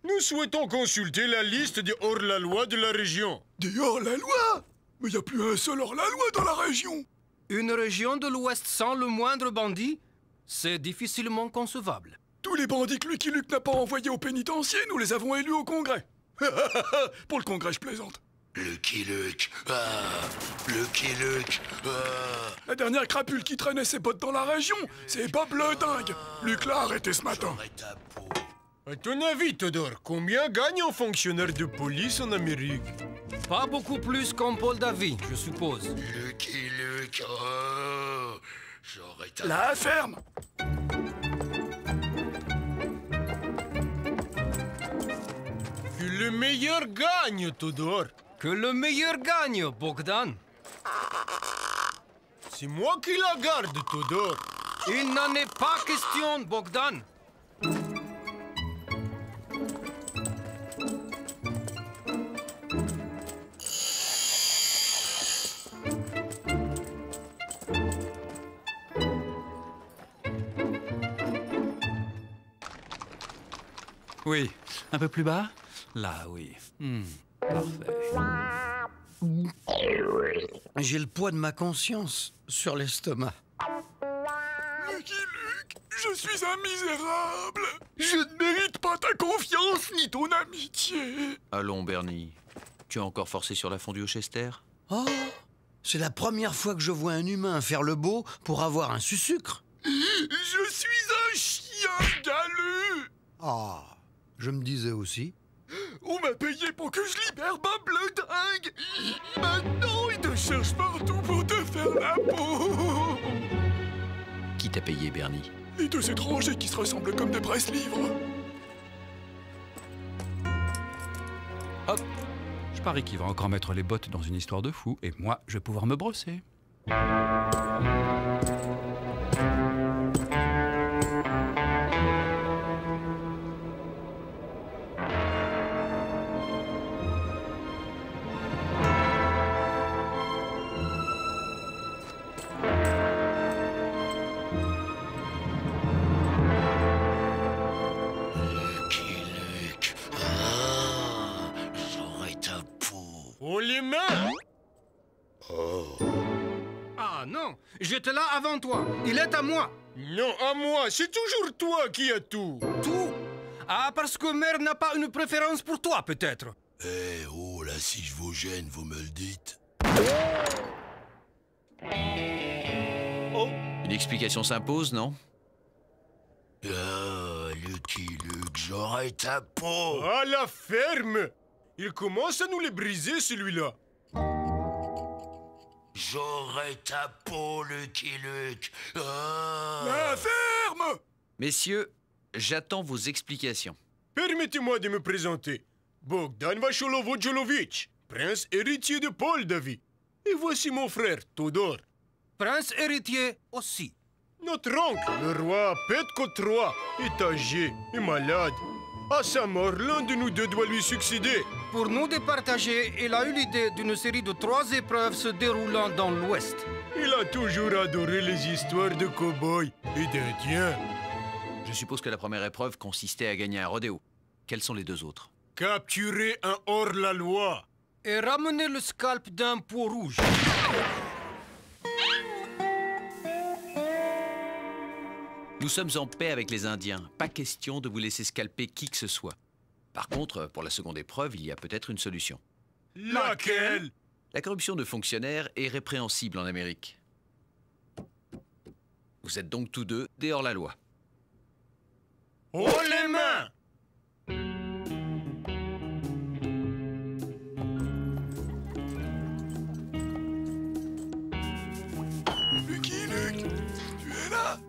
Nous Nous souhaitons consulter la liste des hors-la-loi de la région. Des hors-la-loi? Mais y a plus un seul hors-la-loi dans la région. Une région de l'Ouest sans le moindre bandit, c'est difficilement concevable. Tous les bandits que Lucky Luke n'a pas envoyés au pénitencier, nous les avons élus au Congrès. Pour le Congrès, je plaisante. Lucky Luke, Lucky Luke, La dernière crapule qui traînait ses bottes dans la région, c'est Bob le dingue. Luke l'a arrêté ce matin. À ton avis, Todor, combien gagne un fonctionnaire de police en Amérique? Pas beaucoup plus qu'un Paul Davy, je suppose. Lucky Luke, j'aurais ta... La ferme. Que le meilleur gagne, Todor. Que le meilleur gagne, Bogdan. C'est moi qui la garde, Todor. Il n'en est pas question, Bogdan. Oui. Un peu plus bas? Là, oui. Parfait. J'ai le poids de ma conscience sur l'estomac. Lucky Luke, je suis un misérable. Je ne mérite pas ta confiance ni ton amitié. Allons, Bernie. Tu as encore forcé sur la fondue au Chester? Oh, c'est la première fois que je vois un humain faire le beau pour avoir un sucre. Je suis un chien galu. Ah, je me disais aussi. On m'a payé pour que je libère Bob le dingue. Maintenant, il te cherche partout pour te faire la peau. Qui t'a payé, Bernie? Les deux étrangers qui se ressemblent comme des presse-livres. Hop. Je parie qu'il va encore mettre les bottes dans une histoire de fou, et moi, je vais pouvoir me brosser. Oh, les mains! Ah non, j'étais là avant toi. Il est à moi. Non, à moi. C'est toujours toi qui as tout. Tout? Ah, parce que mère n'a pas une préférence pour toi, peut-être. Oh, là, si je vous gêne, vous me le dites. Une explication s'impose, non? Lucky Luke, j'aurai ta peau. À la ferme! Il commence à nous les briser, celui-là. J'aurai ta peau, Lucky Luke. La ferme! Messieurs, j'attends vos explications. Permettez-moi de me présenter. Bogdan Vacholovo-Jolovic, prince héritier de Paul Davy. Et voici mon frère, Todor. Prince héritier aussi. Notre oncle, le roi Petko III, est âgé et malade. À sa mort, l'un de nous deux doit lui succéder. Pour nous départager, il a eu l'idée d'une série de 3 épreuves se déroulant dans l'Ouest. Il a toujours adoré les histoires de cow-boys et d'Indiens. Je suppose que la première épreuve consistait à gagner un rodéo. Quels sont les deux autres? Capturer un hors-la-loi. Et ramener le scalp d'un peau rouge. Nous sommes en paix avec les Indiens. Pas question de vous laisser scalper qui que ce soit. Par contre, pour la seconde épreuve, il y a peut-être une solution. Laquelle? La corruption de fonctionnaires est répréhensible en Amérique. Vous êtes donc tous deux des hors-la-loi. Oh les mains! Lucky Luke, tu es là?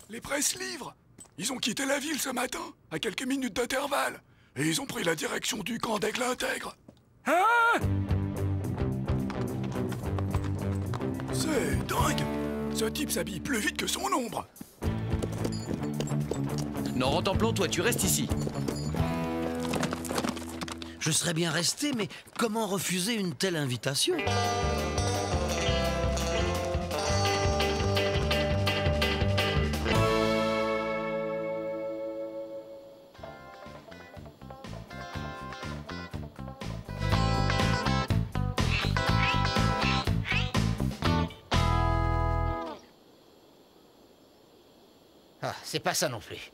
Les presse-livres, ils ont quitté la ville ce matin, à quelques minutes d'intervalle. Et ils ont pris la direction du camp d'Aigle Intègre. Hein? C'est dingue! Ce type s'habille plus vite que son ombre. Non, Rantanplan, toi, tu restes ici. Je serais bien resté, mais comment refuser une telle invitation? c'est pas ça non plus.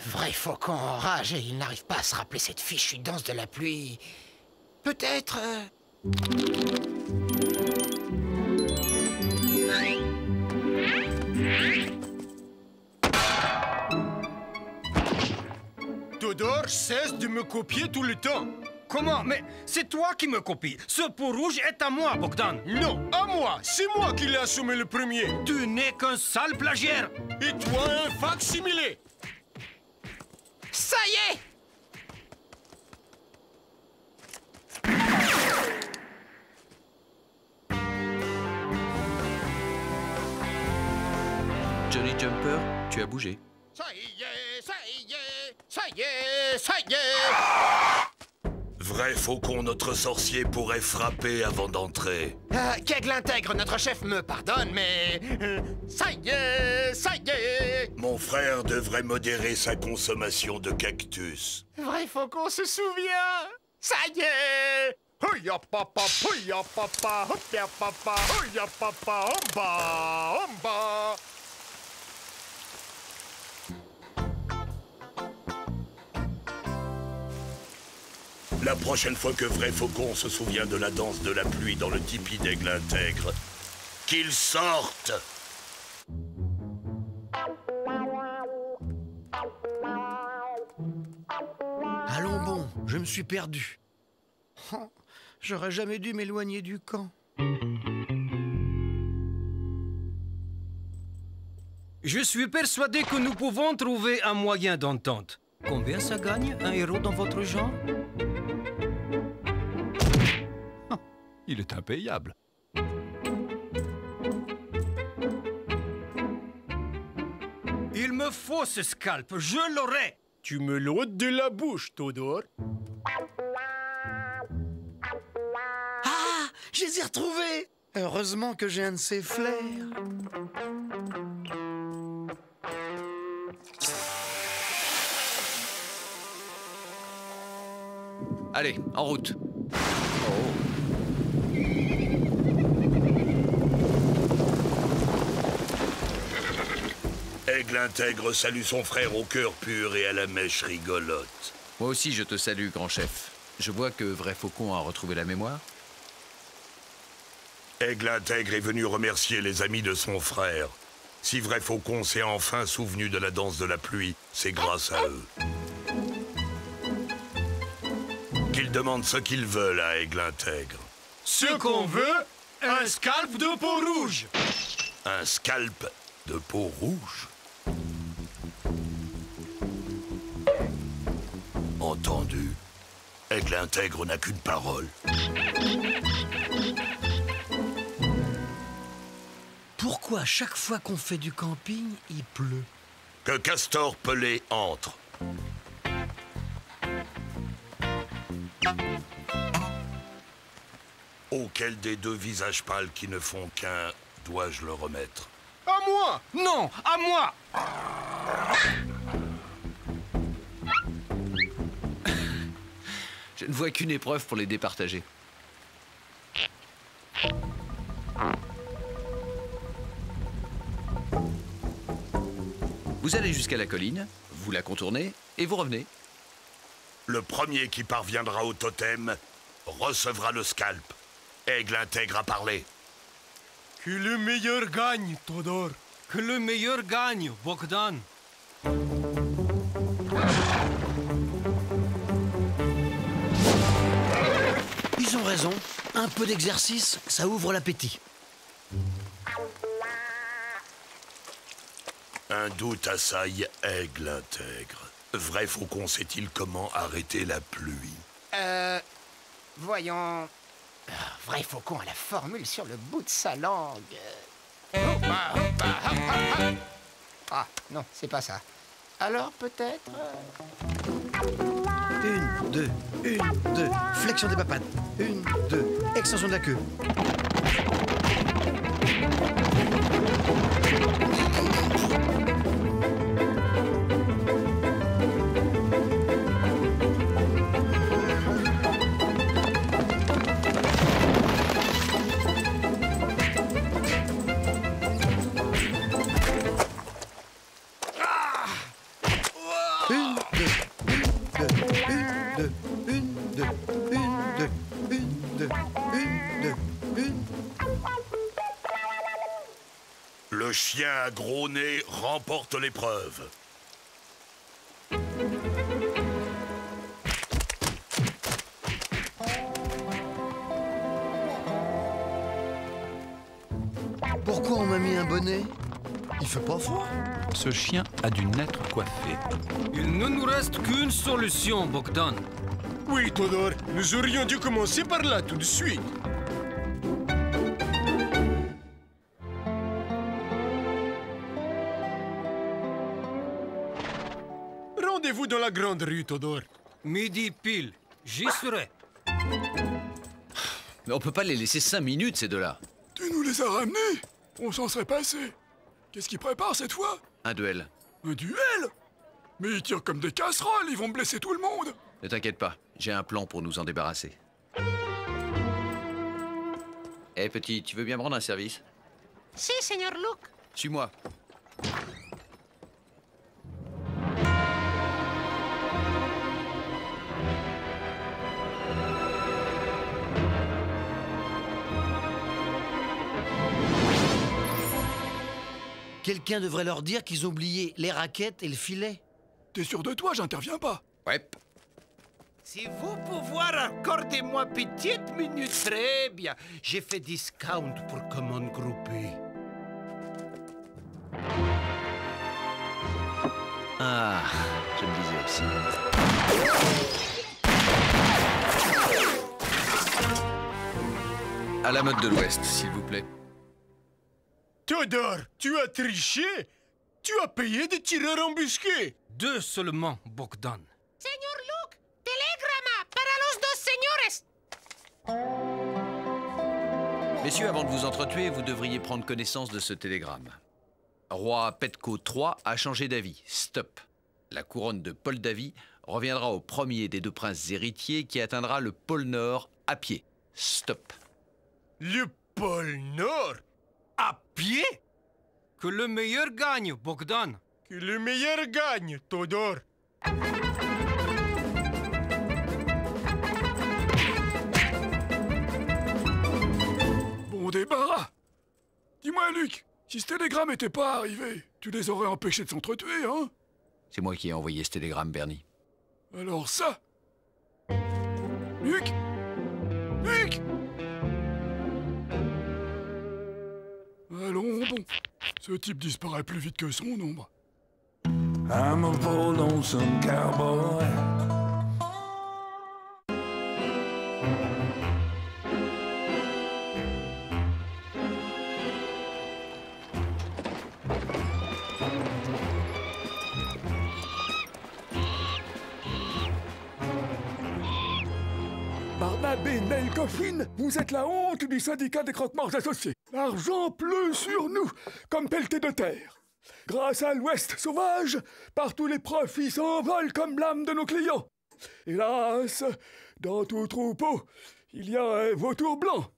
Vrai faucon en rage et il n'arrive pas à se rappeler cette fichue danse de la pluie. Peut-être... Todor, cesse de me copier tout le temps. Comment? Mais c'est toi qui me copies. Ce pot rouge est à moi, Bogdan. Non, à moi. C'est moi qui l'ai assommé le premier. Tu n'es qu'un sale plagiaire. Et toi, un fac-similé. Ça y est! Johnny Jumper, tu as bougé. Ça y est, ça y est, ça y est, ça y est! Vrai faucon, notre sorcier pourrait frapper avant d'entrer. Qu'Aigle intègre, notre chef me pardonne, mais... ça y est, ça y est! Mon frère devrait modérer sa consommation de cactus. Vrai faucon se souvient! Ça y est! Hoya papa, hoya papa, hoya papa, hoya papa, omba, omba. La prochaine fois que Vrai Faucon se souvient de la danse de la pluie dans le tipi d'Aigle intègre, qu'il sorte! Allons bon, je me suis perdu. Oh, j'aurais jamais dû m'éloigner du camp. Je suis persuadé que nous pouvons trouver un moyen d'entente. Combien ça gagne, un héros dans votre genre? Il est impayable. Il me faut ce scalp, je l'aurai. Tu me l'ôtes de la bouche, Todor. Ah, je les ai retrouvés. Heureusement que j'ai un de ces flairs. Allez, en route. Aigle intègre salue son frère au cœur pur et à la mèche rigolote. Moi aussi, je te salue, grand chef. Je vois que Vrai Faucon a retrouvé la mémoire. Aigle intègre est venu remercier les amis de son frère. Si Vrai Faucon s'est enfin souvenu de la danse de la pluie, c'est grâce à eux. Qu'ils demandent ce qu'ils veulent à Aigle intègre. Ce qu'on veut, un scalp de peau rouge. Un scalp de peau rouge? Entendu. Aigle intègre n'a qu'une parole. Pourquoi chaque fois qu'on fait du camping, il pleut? Que Castor Pelé entre. Auquel des deux visages pâles qui ne font qu'un dois-je le remettre? À moi! Non, à moi! Je ne vois qu'une épreuve pour les départager. Vous allez jusqu'à la colline, vous la contournez et vous revenez. Le premier qui parviendra au totem recevra le scalp. Aigle intègre à parler. Que le meilleur gagne, Todor. Que le meilleur gagne, Bogdan. Ils ont raison. Un peu d'exercice, ça ouvre l'appétit. Un doute assaille Aigle intègre. Vrai Faucon sait-il comment arrêter la pluie? Voyons... Vrai Faucon a la formule sur le bout de sa langue. Ah, non, c'est pas ça. Alors, peut-être... 1, 2, 1, 2. Flexion des papates. 1, 2. Extension de la queue. Le chien à gros nez remporte l'épreuve. Pourquoi on m'a mis un bonnet? Il fait pas froid? Ce chien a dû naître coiffé. Il ne nous reste qu'une solution, Bogdan. Oui, Todor, nous aurions dû commencer par là tout de suite. Rendez-vous dans la grande rue, Todor. Midi pile, j'y serai. Mais on peut pas les laisser 5 minutes, ces deux-là. Tu nous les as ramenés? On s'en serait passé. Qu'est-ce qu'ils préparent cette fois? Un duel. Un duel? Mais ils tirent comme des casseroles, ils vont blesser tout le monde. Ne t'inquiète pas, j'ai un plan pour nous en débarrasser. Eh petit, tu veux bien me rendre un service? Si, Seigneur Luke. Suis-moi. Quelqu'un devrait leur dire qu'ils ont oublié les raquettes et le filet. T'es sûr de toi? J'interviens pas. Ouais. Si vous pouvoir accorder-moi petite minute, très bien. J'ai fait discount pour commande groupée. Ah, je me disais aussi. À la mode de l'Ouest, s'il vous plaît. Todor, tu as triché? Tu as payé des tireurs embusqués? 2 seulement, Bogdan. Señor Luke, telegrama para los dos señores. Messieurs, avant de vous entretuer, vous devriez prendre connaissance de ce télégramme. Roi Petko III a changé d'avis. Stop. La couronne de Moldavie reviendra au premier des 2 princes héritiers qui atteindra le pôle Nord à pied. Stop. Le pôle Nord? À pied? Que le meilleur gagne, Bogdan. Que le meilleur gagne, Todor. Bon débarras. Dis-moi, Luc, si ce télégramme n'était pas arrivé, tu les aurais empêchés de s'entretuer, hein? C'est moi qui ai envoyé ce télégramme, Bernie. Alors ça... Luc? Luc? Allons, bon. Ce type disparaît plus vite que son ombre. I'm a poor lonesome cowboy. Barnabé Nel Coffin, vous êtes la honte du syndicat des croque-morts associés. L'argent pleut sur nous, comme pelleté de terre. Grâce à l'Ouest sauvage, partout les profits s'envolent comme l'âme de nos clients. Hélas, dans tout troupeau, il y a un vautour blanc.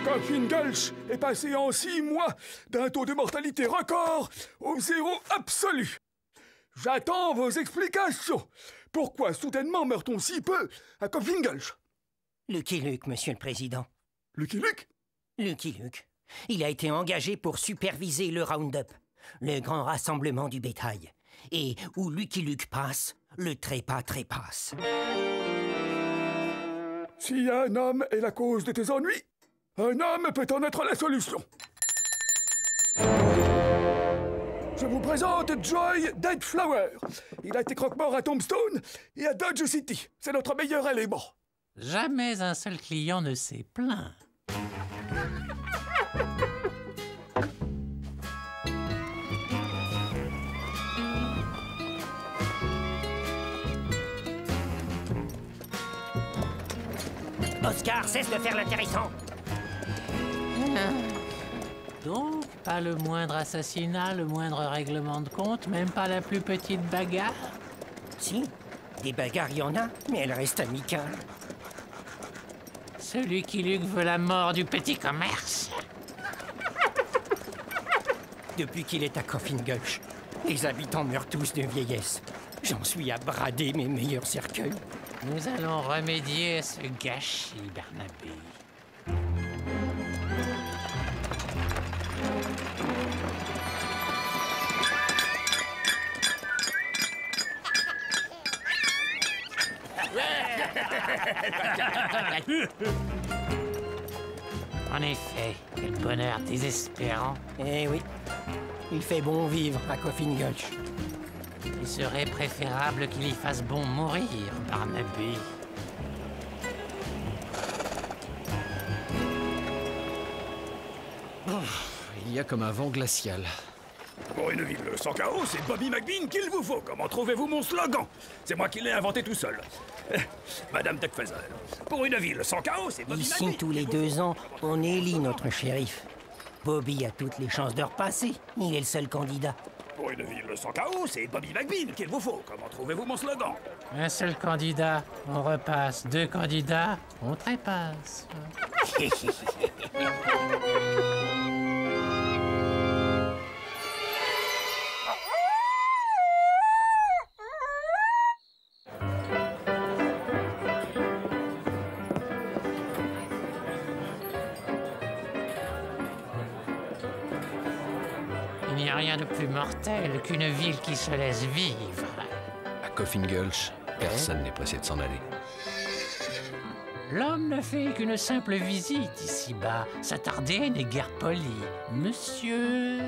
Coffin Gulch est passé en 6 mois d'un taux de mortalité record au 0 absolu. J'attends vos explications. Pourquoi soudainement meurt-on si peu à Coffin Gulch? Lucky Luke, monsieur le président. Lucky Luke? Lucky Luke. Il a été engagé pour superviser le Roundup, le grand rassemblement du bétail. Et où Lucky Luke passe, le trépas trépasse. Si un homme est la cause de tes ennuis, un homme peut en être la solution. Je vous présente Joy Deadflower. Il a été croque-mort à Tombstone et à Dodge City. C'est notre meilleur élément. Jamais un seul client ne s'est plaint. Oscar, cesse de faire l'intéressant. Donc, pas le moindre assassinat, le moindre règlement de compte, même pas la plus petite bagarre? Si, des bagarres, il y en a, mais elles restent amicales. Celui qui Luke veut la mort du petit commerce. Depuis qu'il est à Coffin Gulch, les habitants meurent tous de vieillesse. J'en suis à brader mes meilleurs cercueils. Nous allons remédier à ce gâchis, Barnabé. En effet, quel bonheur désespérant. Eh oui, il fait bon vivre à Coffin Gulch. Il serait préférable qu'il y fasse bon mourir, Barnabé. Il y a comme un vent glacial. Pour une ville sans chaos, c'est Bobby McBean qu'il vous faut. Comment trouvez-vous mon slogan? C'est moi qui l'ai inventé tout seul. Madame Duckfeather, pour une ville sans chaos, c'est Bobby Ici, McBean. tous les 2 ans, on élit notre shérif. Bobby a toutes les chances de repasser. Il est le seul candidat. Pour une ville sans chaos, c'est Bobby McBean qu'il vous faut. Comment trouvez-vous mon slogan? Un seul candidat, on repasse. 2 candidats, on trépasse. Il n'y a rien de plus mortel qu'une ville qui se laisse vivre. À Coffin Gulch, personne n'est pressé de s'en aller. L'homme ne fait qu'une simple visite ici-bas. S'attarder n'est guère poli. Monsieur...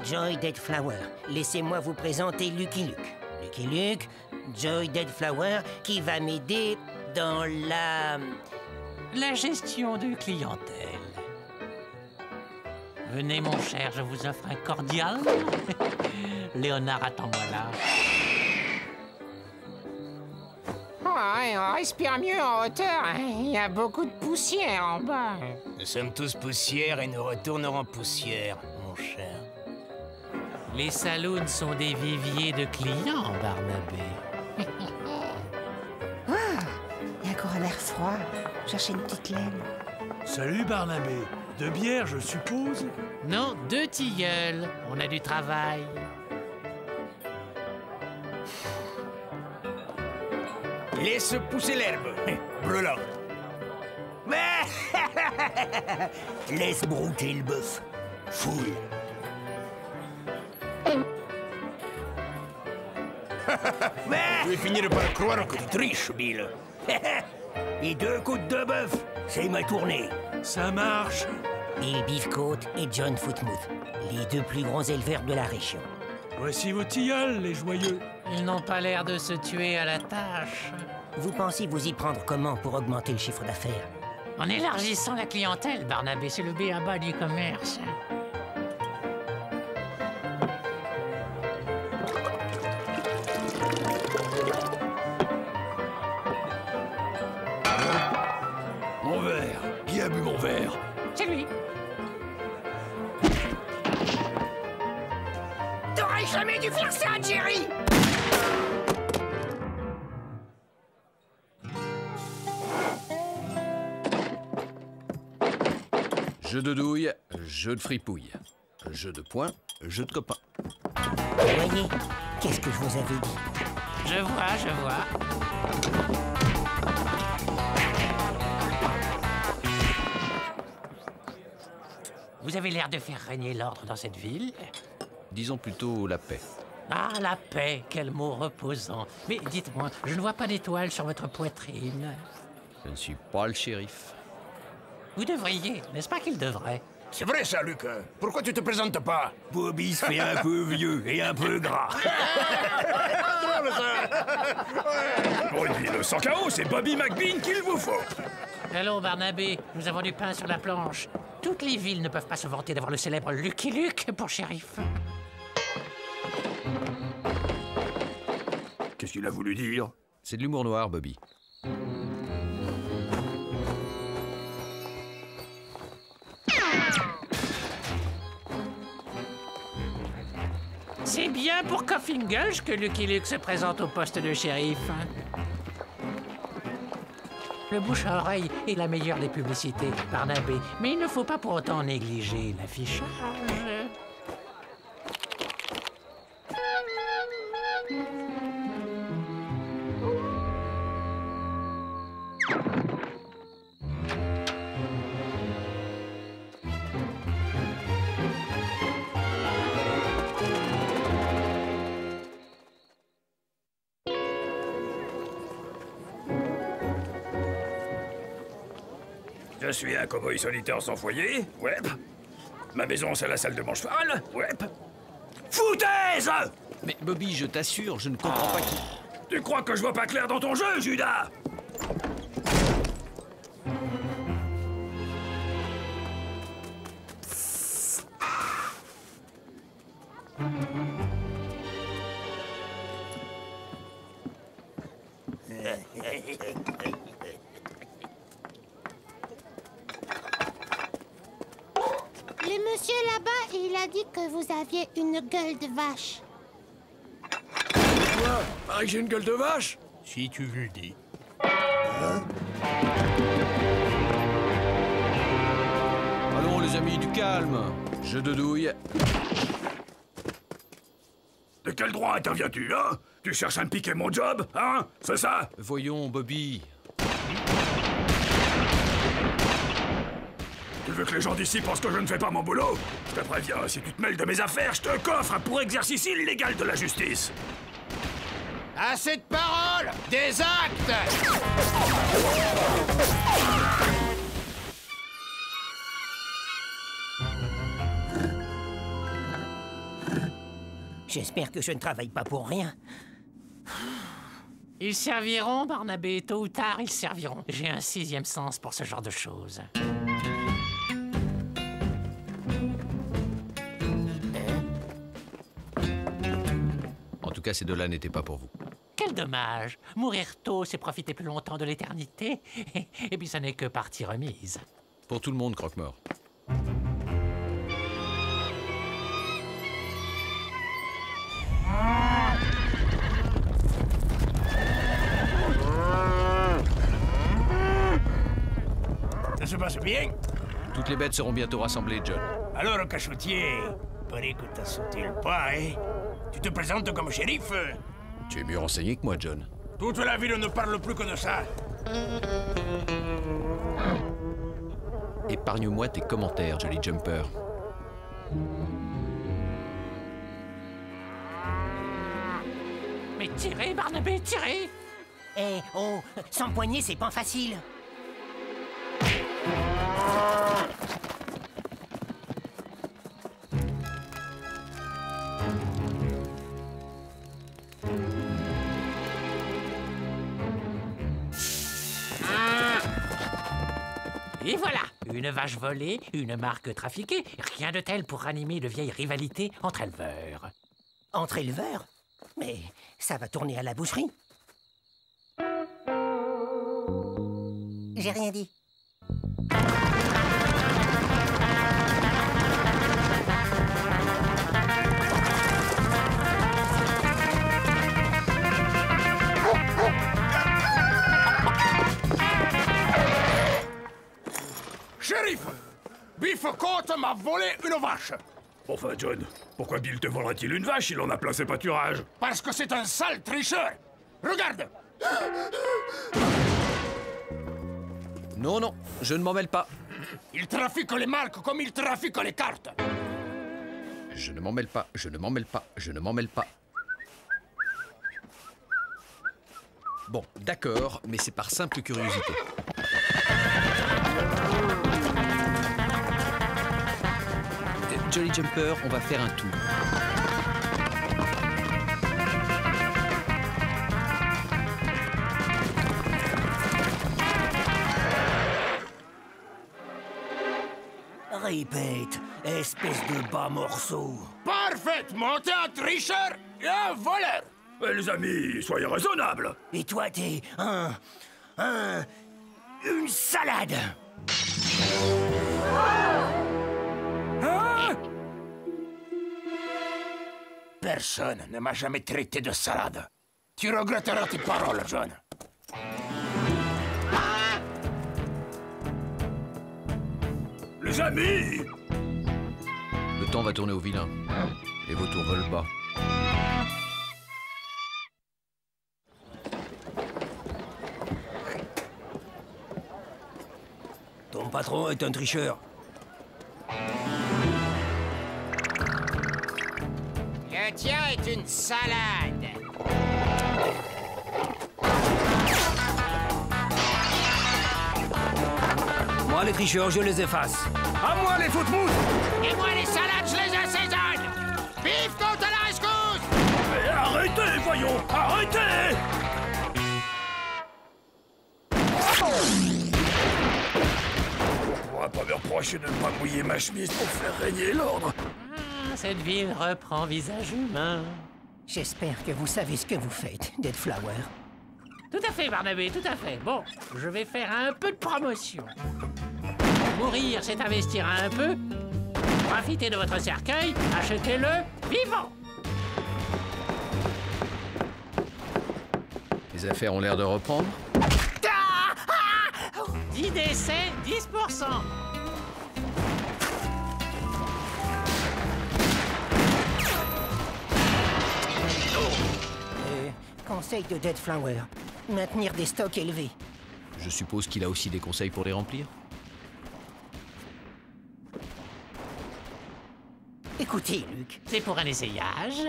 Joy Deadflower, laissez-moi vous présenter Lucky Luke. Lucky Luke, Joy Deadflower, qui va m'aider dans la gestion de clientèle. Venez, mon cher, je vous offre un cordial. Léonard, attends-moi là. Ouais, on respire mieux en hauteur. Il y a beaucoup de poussière en bas. Nous sommes tous poussière et nous retournerons poussière, mon cher. Les saloons sont des viviers de clients, Barnabé. Il y a encore un air froid. Chercher une petite laine. Salut Barnabé. 2 bières, je suppose? Non, 2 tilleuls. On a du travail. Laisse pousser l'herbe, brûlant. Laisse brouter le bœuf. Foule. Je vais finir par croire que tu triches, Bill. Et 2 côtes de bœuf, c'est ma tournée. Ça marche. Bill Beefcoat et John Footmouth, les 2 plus grands éleveurs de la région. Voici vos tilleuls, les joyeux. Ils n'ont pas l'air de se tuer à la tâche. Vous pensez vous y prendre comment pour augmenter le chiffre d'affaires? En élargissant la clientèle, Barnabé, c'est le b.a.-ba du commerce. Mon verre. Qui a bu mon verre? C'est lui. T'aurais jamais dû faire ça, Jerry! Jeu de douille, jeu de fripouille. Jeu de poing, jeu de copain. Voyez, qu'est-ce que je vous avais dit? Je vois. Vous avez l'air de faire régner l'ordre dans cette ville. Disons plutôt la paix. Ah, la paix, quel mot reposant. Mais dites-moi, je ne vois pas d'étoiles sur votre poitrine. Je ne suis pas le shérif. Vous devriez, n'est-ce pas qu'il devrait? C'est vrai ça, Luc. Pourquoi tu te présentes pas? Bobby se fait un peu vieux et un peu gras. Drôle ça. Pour une ville sans chaos, c'est Bobby McBean qu'il vous faut. Allô, Barnabé, nous avons du pain sur la planche. Toutes les villes ne peuvent pas se vanter d'avoir le célèbre Lucky Luke pour shérif. Qu'est-ce qu'il a voulu dire? C'est de l'humour noir, Bobby. C'est bien pour Coffin Gulch que Lucky Luke se présente au poste de shérif. Le bouche à oreille est la meilleure des publicités, Barnabé. Mais il ne faut pas pour autant négliger l'affichage. Je suis un cow-boy solitaire sans foyer. Ouais. Ma maison, c'est la salle de mon cheval. Ouais. Foutaise! Mais Bobby, je t'assure, je ne comprends pas qui... Tu crois que je vois pas clair dans ton jeu, Judas? Le monsieur là-bas, il a dit que vous aviez une gueule de vache. Quoi? Pareil que j'ai une gueule de vache? Si tu le dis. Allons, les amis, du calme. Jeu de douille. De quel droit interviens-tu, hein? Tu cherches à me piquer mon job, hein? C'est ça? Voyons, Bobby. Tu veux que les gens d'ici pensent que je ne fais pas mon boulot? Je te préviens, si tu te mêles de mes affaires, je te coffre pour exercice illégal de la justice. Assez de paroles! Des actes! J'espère que je ne travaille pas pour rien. Ils serviront, Barnabé. Tôt ou tard, ils serviront. J'ai un 6e sens pour ce genre de choses. En tout cas, ces deux-là n'étaient pas pour vous. Quel dommage. Mourir tôt, c'est profiter plus longtemps de l'éternité. Et puis, ça n'est que partie remise. Pour tout le monde, Croque-Mort. Ça se passe bien? Toutes les bêtes seront bientôt rassemblées, John. Alors, cachotier, paraît que t'as sauté le pas, hein? Tu te présentes comme shérif? Tu es mieux renseigné que moi, John. Toute la ville ne parle plus que de ça. Épargne-moi tes commentaires, Jolly Jumper. Mais tirez, Barnabé, tirez! Eh, oh, sans poignée, c'est pas facile. Et voilà, une vache volée, une marque trafiquée, rien de tel pour ranimer de vieilles rivalités entre éleveurs. Entre éleveurs? Mais ça va tourner à la boucherie. J'ai rien dit. Shérif! Biff Côte m'a volé une vache! Enfin, John, pourquoi Bill te volerait-il une vache? Il en a plein ses pâturages. Parce que c'est un sale tricheur! Regarde! Non, non, je ne m'en mêle pas. Il trafique les marques comme il trafique les cartes! Je ne m'en mêle pas, je ne m'en mêle pas, je ne m'en mêle pas. Bon, d'accord, mais c'est par simple curiosité. Jolly Jumper, on va faire un tour. Répète, espèce de bas morceau. Parfaitement, t'es un tricheur et un voleur! Les amis, soyez raisonnables. Et toi, t'es une salade. Hein? Personne ne m'a jamais traité de salade. Tu regretteras tes paroles, John. Les amis! Le temps va tourner au vilain. Les vautours veulent bas. Ton patron est un tricheur. Le tien est une salade. Moi, les tricheurs, je les efface. À moi, les footmoutes! Et moi, les salades, je les assaisonne. Bif côte à la rescousse! Mais arrêtez, voyons! Arrêtez! On pourra pas me reprocher de ne pas mouiller ma chemise pour faire régner l'ordre. Ah, cette ville reprend visage humain. J'espère que vous savez ce que vous faites, Deadflower. Tout à fait, Barnabé, tout à fait. Bon, je vais faire un peu de promotion. Mourir, c'est investir un peu. Profitez de votre cercueil, achetez-le vivant. Les affaires ont l'air de reprendre. 10 décès, 10%. Conseil de Deadflower. Maintenir des stocks élevés. Je suppose qu'il a aussi des conseils pour les remplir. Écoutez, Luc. C'est pour un essayage.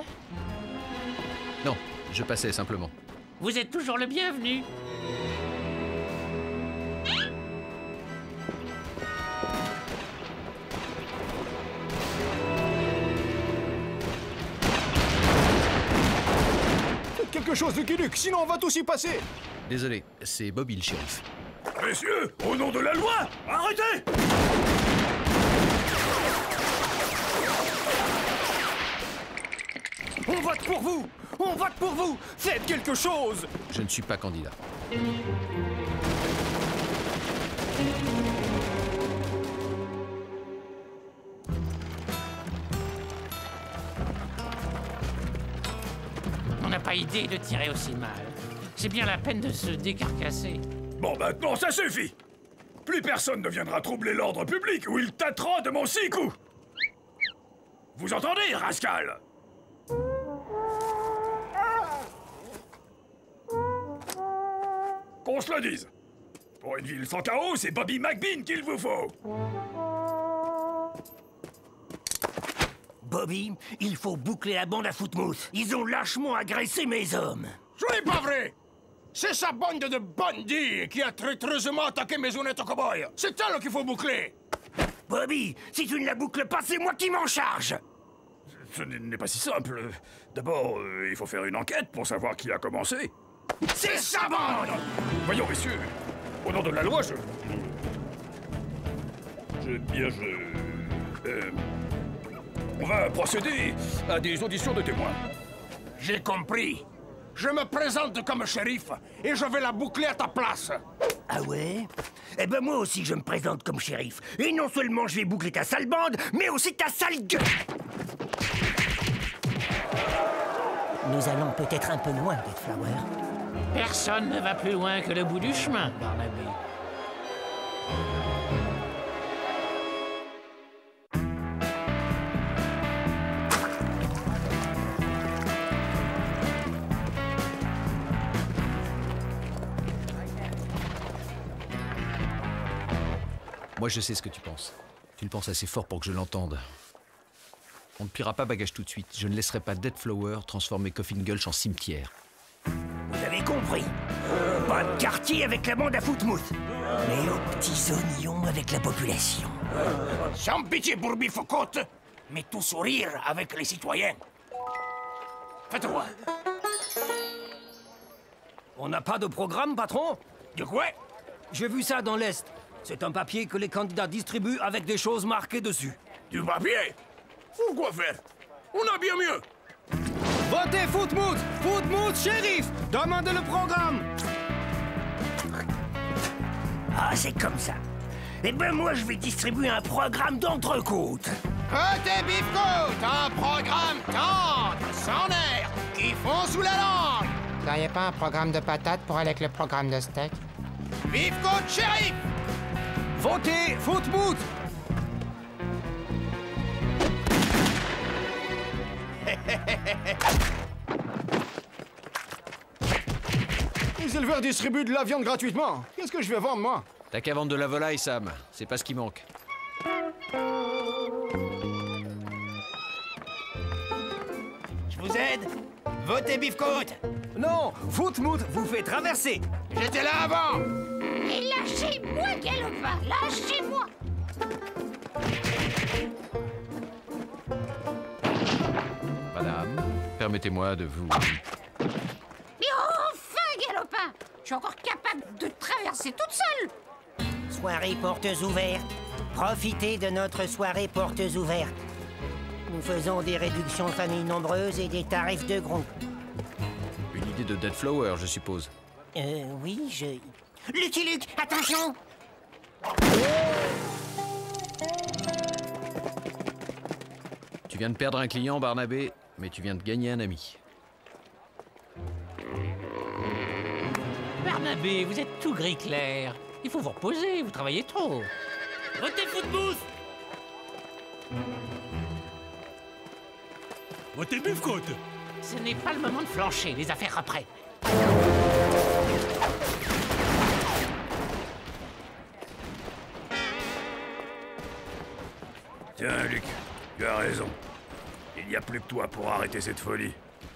Non, je passais simplement. Vous êtes toujours le bienvenu. Quelque chose de Guiluc, sinon on va tous y passer. Désolé, c'est Bobby le shérif. Messieurs, au nom de la loi, arrêtez! On vote pour vous! On vote pour vous! Faites quelque chose! Je ne suis pas candidat. On n'a pas idée de tirer aussi mal. C'est bien la peine de se décarcasser. Bon, maintenant, ça suffit! Plus personne ne viendra troubler l'ordre public ou il tâtera de mon 6 coups! Vous entendez, rascal? Qu'on se le dise. Pour une ville sans chaos, c'est Bobby McBean qu'il vous faut. Bobby, il faut boucler la bande à Footmouth. Ils ont lâchement agressé mes hommes. Ce n'est pas vrai! C'est sa bande de bandits qui a traîtreusement attaqué mes honnêtes cow-boys. C'est elle qu'il faut boucler. Bobby, si tu ne la boucles pas, c'est moi qui m'en charge. Ce n'est pas si simple. D'abord, il faut faire une enquête pour savoir qui a commencé. C'est sa bande! Voyons, messieurs, au nom de la loi, on va procéder à des auditions de témoins. J'ai compris. Je me présente comme shérif et je vais la boucler à ta place. Ah ouais? Eh ben moi aussi je me présente comme shérif. Et non seulement je vais boucler ta sale bande, mais aussi ta sale gueule. Nous allons peut-être un peu loin, Deadflower. Personne ne va plus loin que le bout du chemin, Barnabé. Moi, je sais ce que tu penses. Tu le penses assez fort pour que je l'entende. On ne pliera pas bagage tout de suite. Je ne laisserai pas Deadflower transformer Coffin Gulch en cimetière. Vous avez compris. Pas de quartier avec la bande à Footmouth, mais aux petits oignons avec la population. Sans pitié pour Bifocote, mais tout sourire avec les citoyens. Faites-moi. On n'a pas de programme, patron? De quoi? J'ai vu ça dans l'Est. C'est un papier que les candidats distribuent avec des choses marquées dessus. Du papier? Pourquoi faire? On a bien mieux. Votez Footmouth! Footmouth shérif! Demandez le programme! Ah, c'est comme ça. Eh ben moi, je vais distribuer un programme d'entrecôte. Côté Bifcote, un programme tendre, sans nerfs, qui fond sous la langue. Vous n'auriez pas un programme de patates pour aller avec le programme de steak? Bifcote shérif! Votez Footmouth! Les éleveurs distribuent de la viande gratuitement. Qu'est-ce que je vais vendre, moi? T'as qu'à vendre de la volaille, Sam. C'est pas ce qui manque. Je vous aide? Votez Bifcote! Non, Footmouth vous fait traverser. J'étais là avant! Et lâchez-moi, galopin! là-bas, lâchez-moi. Madame, permettez-moi de vous... Mais enfin, Galopin, je suis encore capable de traverser toute seule. Soirée portes ouvertes. Profitez de notre soirée portes ouvertes. Nous faisons des réductions de familles nombreuses et des tarifs de groupe. Une idée de Deadflower, je suppose. Oui, Lucky Luke, attention! Tu viens de perdre un client, Barnabé, mais tu viens de gagner un ami. Barnabé, vous êtes tout gris clair. Il faut vous reposer, vous travaillez trop. Votez Footbooth. Votez Buffcote. Ce n'est pas le moment de flancher, les affaires après. Tiens, Luc, tu as raison. Il n'y a plus que toi pour arrêter cette folie.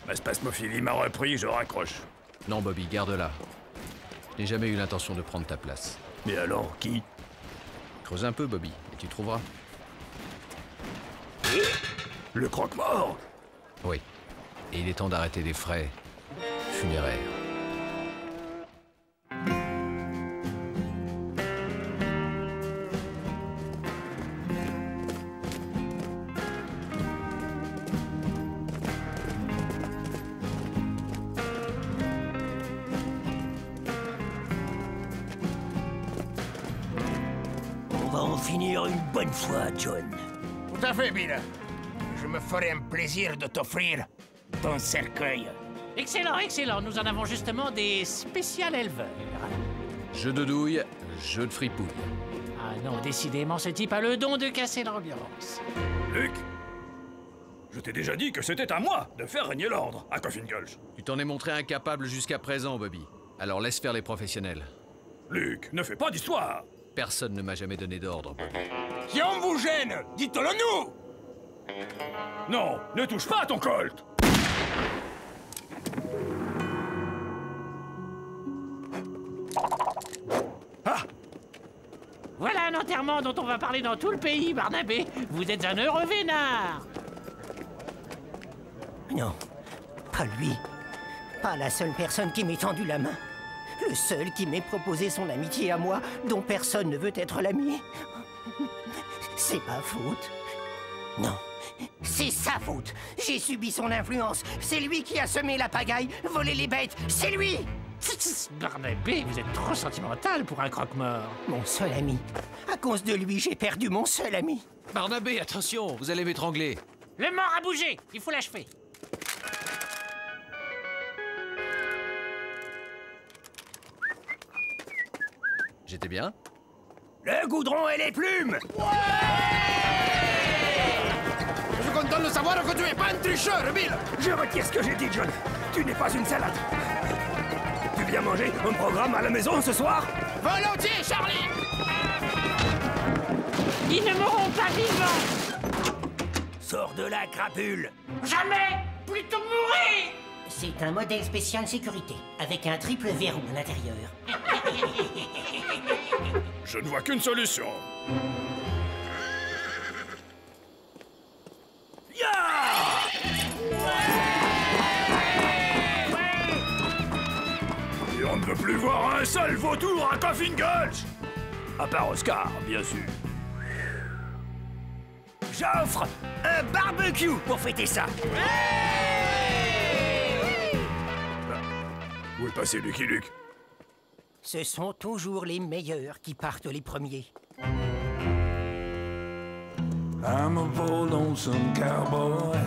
Ma spasmophilie m'a repris, je raccroche. Non, Bobby, garde-la. Je n'ai jamais eu l'intention de prendre ta place. Mais alors, qui? Creuse un peu, Bobby, et tu trouveras. Le croque-mort? Oui. Et il est temps d'arrêter les frais funéraires. On va en finir une bonne fois, John. Tout à fait, Bill. Je me ferai un plaisir de t'offrir ton cercueil. Excellent, excellent. Nous en avons justement des spécial éleveurs. Jeu de douille, jeu de fripouille. Ah non, décidément, ce type a le don de casser l'ambiance. Luc, je t'ai déjà dit que c'était à moi de faire régner l'ordre à Coffin Gulch. Tu t'en es montré incapable jusqu'à présent, Bobby. Alors laisse faire les professionnels. Luc, ne fais pas d'histoire. Personne ne m'a jamais donné d'ordre, Bobby. Si on vous gêne, dites-le nous! Non, ne touche pas à ton colt! Ah! Voilà un enterrement dont on va parler dans tout le pays, Barnabé. Vous êtes un heureux vénard. Non, pas lui. Pas la seule personne qui m'ait tendu la main. Le seul qui m'ait proposé son amitié à moi, dont personne ne veut être l'ami. C'est ma faute. Non, c'est sa faute. J'ai subi son influence. C'est lui qui a semé la pagaille, volé les bêtes. C'est lui! Barnabé, vous êtes trop sentimental pour un croque-mort. Mon seul ami. À cause de lui, j'ai perdu mon seul ami. Barnabé, attention, vous allez m'étrangler. Le mort a bougé, il faut l'achever. J'étais bien? Le goudron et les plumes! Je suis content de savoir que tu es pas un tricheur, Bill! Je retire ce que j'ai dit, John. Tu n'es pas une salade. Tu viens manger un programme à la maison ce soir? Volontiers, Charlie! Ils ne mourront pas vivants! Sors de la crapule! Jamais! Plutôt mourir! C'est un modèle spécial sécurité, avec un triple verrou à l'intérieur. Je ne vois qu'une solution. Et on ne veut plus voir un seul vautour à Coffin Gulch! À part Oscar, bien sûr. J'offre un barbecue pour fêter ça! Où est passé Lucky Luke? Ce sont toujours les meilleurs qui partent les premiers. I'm a poor lonesome cowboy.